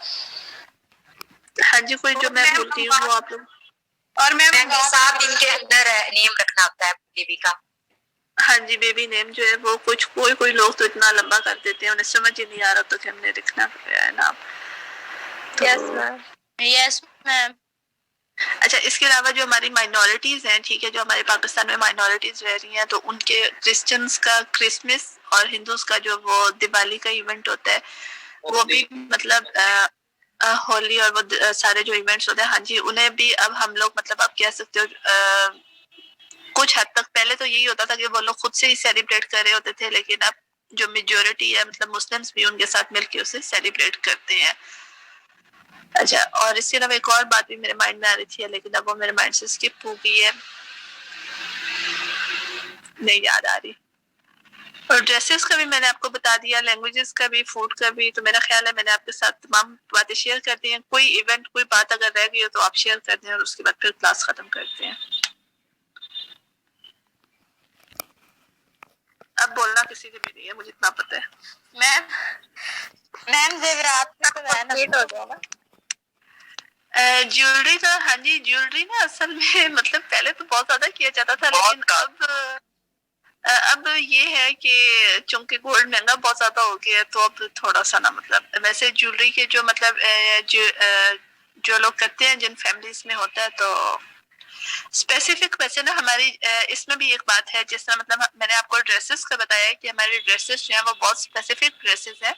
ہاں جی, کوئی جو میں بھول گئی ہوں وہ آپ لوگ. اور میم 7 دن کے اندر نیم رکھنا ہوتا ہے بیبی کا. ہاں جی, بیبی نیم جو ہے وہ کچھ کوئی لوگ تو اتنا لمبا کر دیتے ہیں, انہیں سمجھ ہی نہیں آ رہا تو کہ ہم نے لکھنا ہے نام. یس میم. یس میم. اچھا, اس کے علاوہ جو ہماری مائنورٹیز ہیں, ٹھیک ہے, جو ہمارے پاکستان میں مائنورٹیز رہ رہی ہیں, تو ان کے کرسچنس کا کرسمس اور ہندوز کا جو وہ دیوالی کا ایونٹ ہوتا ہے, وہ بھی مطلب ہولی اور وہ سارے جو ایونٹس ہوتے ہیں, ہاں جی, انہیں بھی اب ہم لوگ مطلب آپ کہہ سکتے ہو کچھ حد تک, پہلے تو یہی ہوتا تھا کہ وہ لوگ خود سے ہی سیلیبریٹ کر رہے ہوتے تھے, لیکن اب جو میجورٹی ہے مطلب مسلمس بھی ان کے ساتھ مل کے اسے سیلیبریٹ کرتے ہیں. اچھا, اور اس کے علاوہ ایک اور بات بھی میرے مائنڈ میں آ رہی تھی, لیکن اب وہ میرے مائنڈ سے اسکپ ہو گئی ہے, نہیں یاد آ رہی. اور ڈریسز کا بھی میں نے آپ کو بتا دیا, لینگویجز کا بھی, فوڈ کا بھی, تو میرا خیال ہے میں نے آپ کے ساتھ تمام باتیں شیئر کر دی ہیں. کوئی ایونٹ, کوئی بات اگر رہ گئی ہو تو آپ شیئر کر دیں, اور اس کے بعد پھر کلاس ختم کرتے ہیں. اب بولنا کسی کو بھی نہیں ہے, مجھے اتنا پتہ ہے. میم زیورات کا تو کمپلیٹ ہو گیا نا. جیولری کا, ہاں جی, جیولری نا اصل میں مطلب پہلے تو بہت زیادہ کیا جاتا تھا, لیکن اب یہ ہے کہ چونکہ گولڈ مہنگا بہت زیادہ ہو گیا ہے, تو اب تھوڑا سا نا مطلب ویسے جیولری کے جو مطلب جو لوگ کرتے ہیں, جن فیملیز میں ہوتا ہے, تو اسپیسیفک ویسے نا ہماری اس میں بھی ایک بات ہے, جس طرح مطلب میں نے آپ کو ڈریسز کا بتایا ہے کہ ہماری ڈریسز جو ہیں وہ بہت اسپیسیفک ڈریسز ہیں,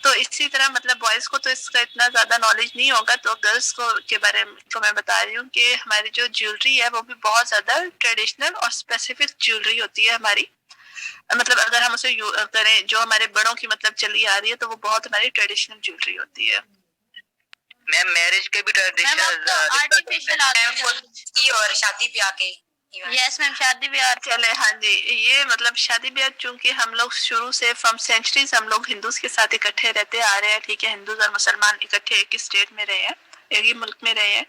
تو اسی طرح مطلب بوائز کو تو اس کا اتنا زیادہ نالج نہیں ہوگا, تو گرلس کو کے بارے میں بتا رہی ہوں کہ ہماری جو جیولری ہے وہ بھی بہت زیادہ ٹریڈیشنل اور اسپیسیفک جیولری ہوتی ہے ہماری, مطلب اگر ہم اسے کریں جو ہمارے بڑوں کی مطلب چلی آ رہی ہے تو وہ بہت ہماری ٹریڈیشنل جیولری ہوتی ہے. میم میرج کے بھی ٹریڈیشن آرٹیفیشل اور شادی بیاہ کے. یس میم شادی بیاہ. چلے ہاں جی یہ مطلب شادی بیاہ چونکہ ہم لوگ شروع سے فرام سینچریز ہم لوگ ہندوز کے ساتھ اکٹھے رہتے آ رہے ہیں. ٹھیک ہے ہندوز اور مسلمان اکٹھے ایک ہی اسٹیٹ میں رہے ہیں ایک ہی ملک میں رہے ہیں.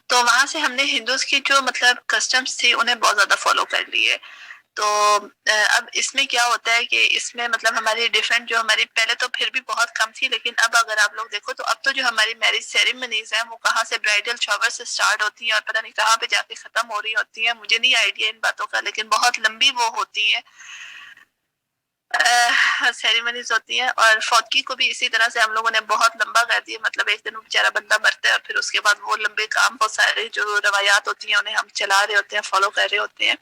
تو وہاں سے ہم نے ہندوز کی جو مطلب کسٹمز تھی انہیں بہت زیادہ فالو کر لیے. تو اب اس میں کیا ہوتا ہے کہ اس میں مطلب ہماری ڈفرینٹ جو ہماری پہلے تو پھر بھی بہت کم تھی لیکن اب اگر آپ لوگ دیکھو تو اب تو جو ہماری میرج سیریمنیز ہیں وہ کہاں سے برائڈل شاور سے سٹارٹ ہوتی ہیں اور پتہ نہیں کہاں پہ جا کے ختم ہو رہی ہوتی ہیں. مجھے نہیں آئیڈیا ان باتوں کا لیکن بہت لمبی وہ ہوتی ہیں سیریمنیز ہوتی ہیں. اور فوتگی کو بھی اسی طرح سے ہم لوگوں نے بہت لمبا کر دیا. مطلب ایک دن بیچارہ بندہ مرتا ہے اور پھر اس کے بعد وہ لمبے کام بہت سارے جو روایات ہوتی ہیں انہیں ہم چلا رہے ہوتے ہیں فالو کر رہے ہوتے ہیں.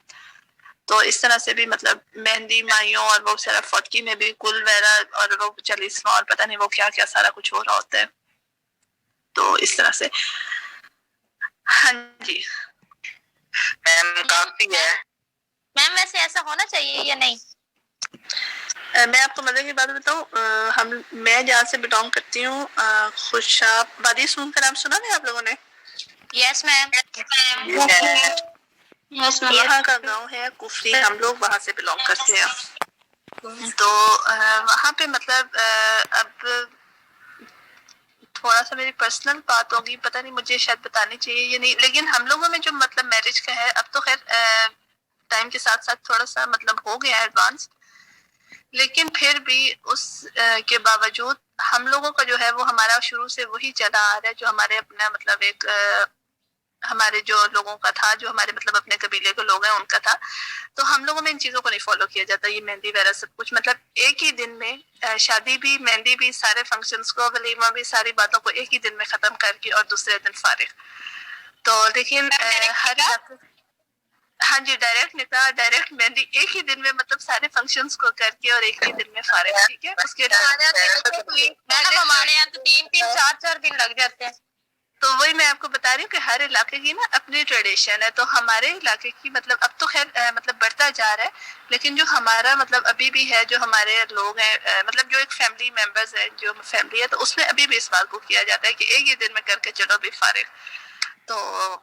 تو اس طرح سے بھی مطلب مہندی مائیوں اور وہ سارا فوتگی میں بھی کل وغیرہ اور وہ 40واں اور پتہ نہیں وہ کیا کیا سارا کچھ ہو رہا ہوتا ہے. تو اس طرح سے ہاں جی میم کافی ہے. میم ویسے ایسا ہونا چاہیے یا نہیں؟ میں آپ کو مزے کی بات بتاؤں میں جہاں سے بلونگ کرتی ہوں خوشاب وادی سون کا نام سنا ہے آپ لوگوں نے؟ یس میم. وہاں کا گاؤں ہے کفری ہم لوگ وہاں سے بلونگ کرتے ہیں. تو وہاں پہ مطلب اب تھوڑا سا میری پرسنل بات ہوگی پتہ نہیں مجھے شاید بتانی چاہیے یا نہیں لیکن ہم لوگوں میں جو مطلب میرج کا ہے اب تو خیر ٹائم کے ساتھ ساتھ تھوڑا سا مطلب ہو گیا ہے ایڈوانس لیکن پھر بھی اس کے باوجود ہم لوگوں کا جو ہے وہ ہمارا شروع سے وہی چلا آ رہا ہے جو ہمارے اپنا مطلب ایک ہمارے جو لوگوں کا تھا جو ہمارے مطلب اپنے قبیلے کے لوگ ہیں ان کا تھا. تو ہم لوگوں میں ان چیزوں کو نہیں فالو کیا جاتا. یہ مہندی وغیرہ سب کچھ مطلب ایک ہی دن میں شادی بھی مہندی بھی سارے فنکشنز کو ولیمہ بھی ساری باتوں کو ایک ہی دن میں ختم کر کے اور دوسرے دن فارغ. تو لیکن ہر ہاں جی ڈائریکٹ نکاح ڈائریکٹ مہندی ایک ہی دن میں مطلب سارے فنکشنز کو کر کے اور ایک ہی دن میں فارغ. ٹھیک ہے اس کے ہمارے یہاں تو 3 4 دن لگ جاتے ہیں. تو وہی میں آپ کو بتا رہی ہوں کہ ہر علاقے کی نا اپنی ٹریڈیشن ہے. تو ہمارے علاقے کی مطلب اب تو خیر مطلب بڑھتا جا رہا ہے لیکن جو ہمارا مطلب ابھی بھی ہے جو ہمارے لوگ ہیں مطلب جو ایک فیملی ممبرز ہے جو فیملی ہے تو اس میں ابھی بھی اس بات کو کیا جاتا ہے کہ ایک ہی دن میں کر کے چلو بھی فارغ. تو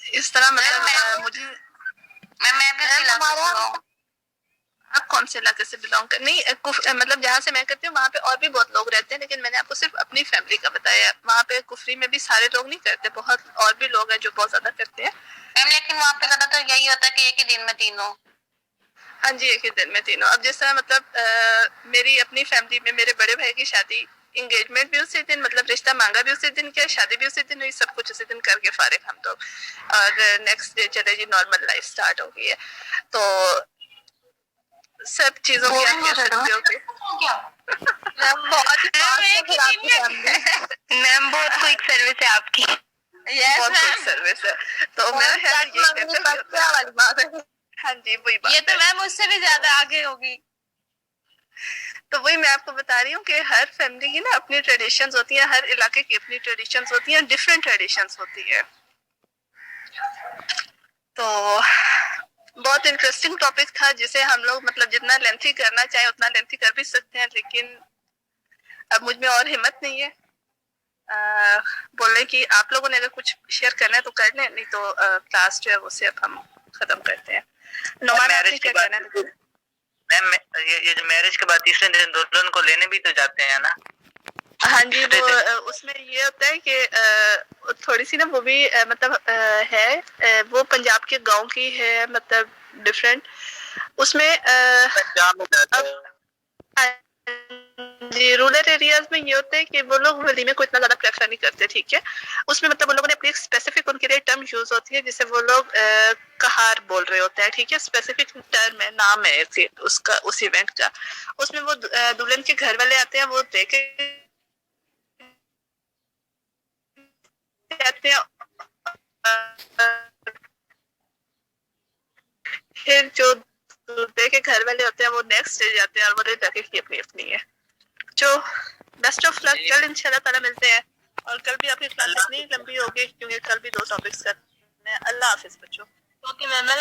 اس طرح مطلب مجھے آپ کون سے علاقے سے بلونگ کر نہیں مطلب جہاں سے میں کرتی ہوں وہاں پہ اور بھی بہت لوگ رہتے ہیں لیکن میں نے آپ کو صرف اپنی فیملی کا بتایا. وہاں پہ کفری میں بھی سارے لوگ نہیں کرتے بہت اور بھی لوگ ہیں جو بہت زیادہ کرتے ہیں. میم لیکن وہاں پہ زیادہ تر یہی ہوتا ہے کہ ایک ہی دن میں تینوں. ہاں جی ایک ہی دن میں تینوں. اب جس طرح مطلب میری اپنی فیملی میں میرے بڑے بھائی کی شادی انگیجمنٹ بھی اسی دن مطلب رشتہ مانگا بھی اسی دن کیا شادی بھی اسی دن ہوئی سب کچھ اسی دن کر کے فارغ ہم تو. اور نیکسٹ ڈے چلے جی نارمل لائف سٹارٹ ہو گئی ہے. تو سب چیزوں کی میم بہت کوئک سروس ہے آپ کی. بہت کوئک سروس ہے. تو ہاں جی وہی بات یہ تو میم اس سے بھی زیادہ آگے ہوگی. تو وہی میں آپ کو بتا رہی ہوں کہ ہر فیملی کی نا اپنی ٹریڈیشنز ہوتی ہیں ہر علاقے کی اپنی ٹریڈیشنز ہوتی ہیں ڈفرینٹ ٹریڈیشنز ہوتی ہے. تو بہت انٹرسٹنگ ٹاپک تھا جسے ہم لوگ مطلب جتنا لینتھی کرنا چاہے اتنا لینتھی کر بھی سکتے ہیں لیکن اب مجھ میں اور ہمت نہیں ہے بولنے کی. آپ لوگوں نے اگر کچھ شیئر کرنا ہے تو کر لیں نہیں تو کلاس جو ہے اسے اب ہم ختم کرتے ہیں. میرج کے بعد میم یہ جو میرج کے بعد تیسرے دن دلہن کو لینے بھی تو جاتے ہیں نا. ہاں جی وہ اس میں یہ ہوتا ہے کہ تھوڑی سی نا وہ بھی مطلب ہے وہ پنجاب کے گاؤں کی ہے مطلب ڈفرینٹ اس میں پنجاب میں جاتے ہیں. جی رورل ایریاز میں یہ ہوتا ہے کہ وہ لوگ ولیمے کو اتنا زیادہ پریفر نہیں کرتے. ٹھیک ہے اس میں مطلب وہ لوگوں نے اپنی اسپیسیفک ان کے لیے ٹرم یوز ہوتی ہے جسے وہ لوگ کہار بول رہے ہوتے ہیں. ٹھیک ہے اسپیسیفک ٹرم ہے نام ہے اس کا اس ایونٹ کا. اس میں وہ دلہن کے گھر والے آتے ہیں وہ دیکھے کہتے ہیں پھر جو دے کے گھر والے ہوتے ہیں وہ نیکسٹ ڈے جاتے ہیں اور وہ جگہ کی اپنی اپنی ہے. جو بیسٹ آف لک. کل انشاءاللہ تعالی ملتے ہیں اور کل بھی آپ کی کلاس اتنی لمبی ہوگی کیونکہ کل بھی 2 ٹاپکس کرنے ہیں. اللہ حافظ بچوں. Okay ma'am.